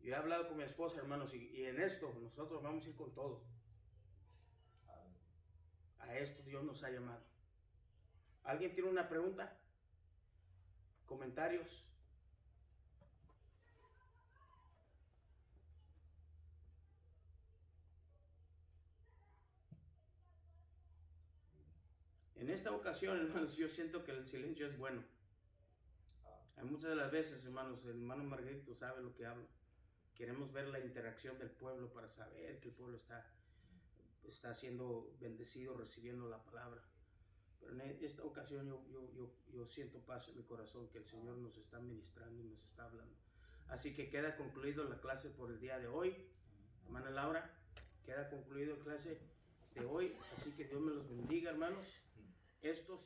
Yo he hablado con mi esposa, hermanos, y en esto nosotros vamos a ir con todo. A esto Dios nos ha llamado. ¿Alguien tiene una pregunta? ¿Comentarios? En esta ocasión, hermanos, yo siento que el silencio es bueno. Hay muchas de las veces, hermanos, el hermano Margarito sabe lo que habla. Queremos ver la interacción del pueblo para saber que el pueblo está siendo bendecido, recibiendo la palabra. Pero en esta ocasión yo siento paz en mi corazón, que el Señor nos está ministrando y nos está hablando. Así que queda concluido la clase por el día de hoy. Hermana Laura, queda concluido la clase de hoy. Así que Dios me los bendiga, hermanos. Esto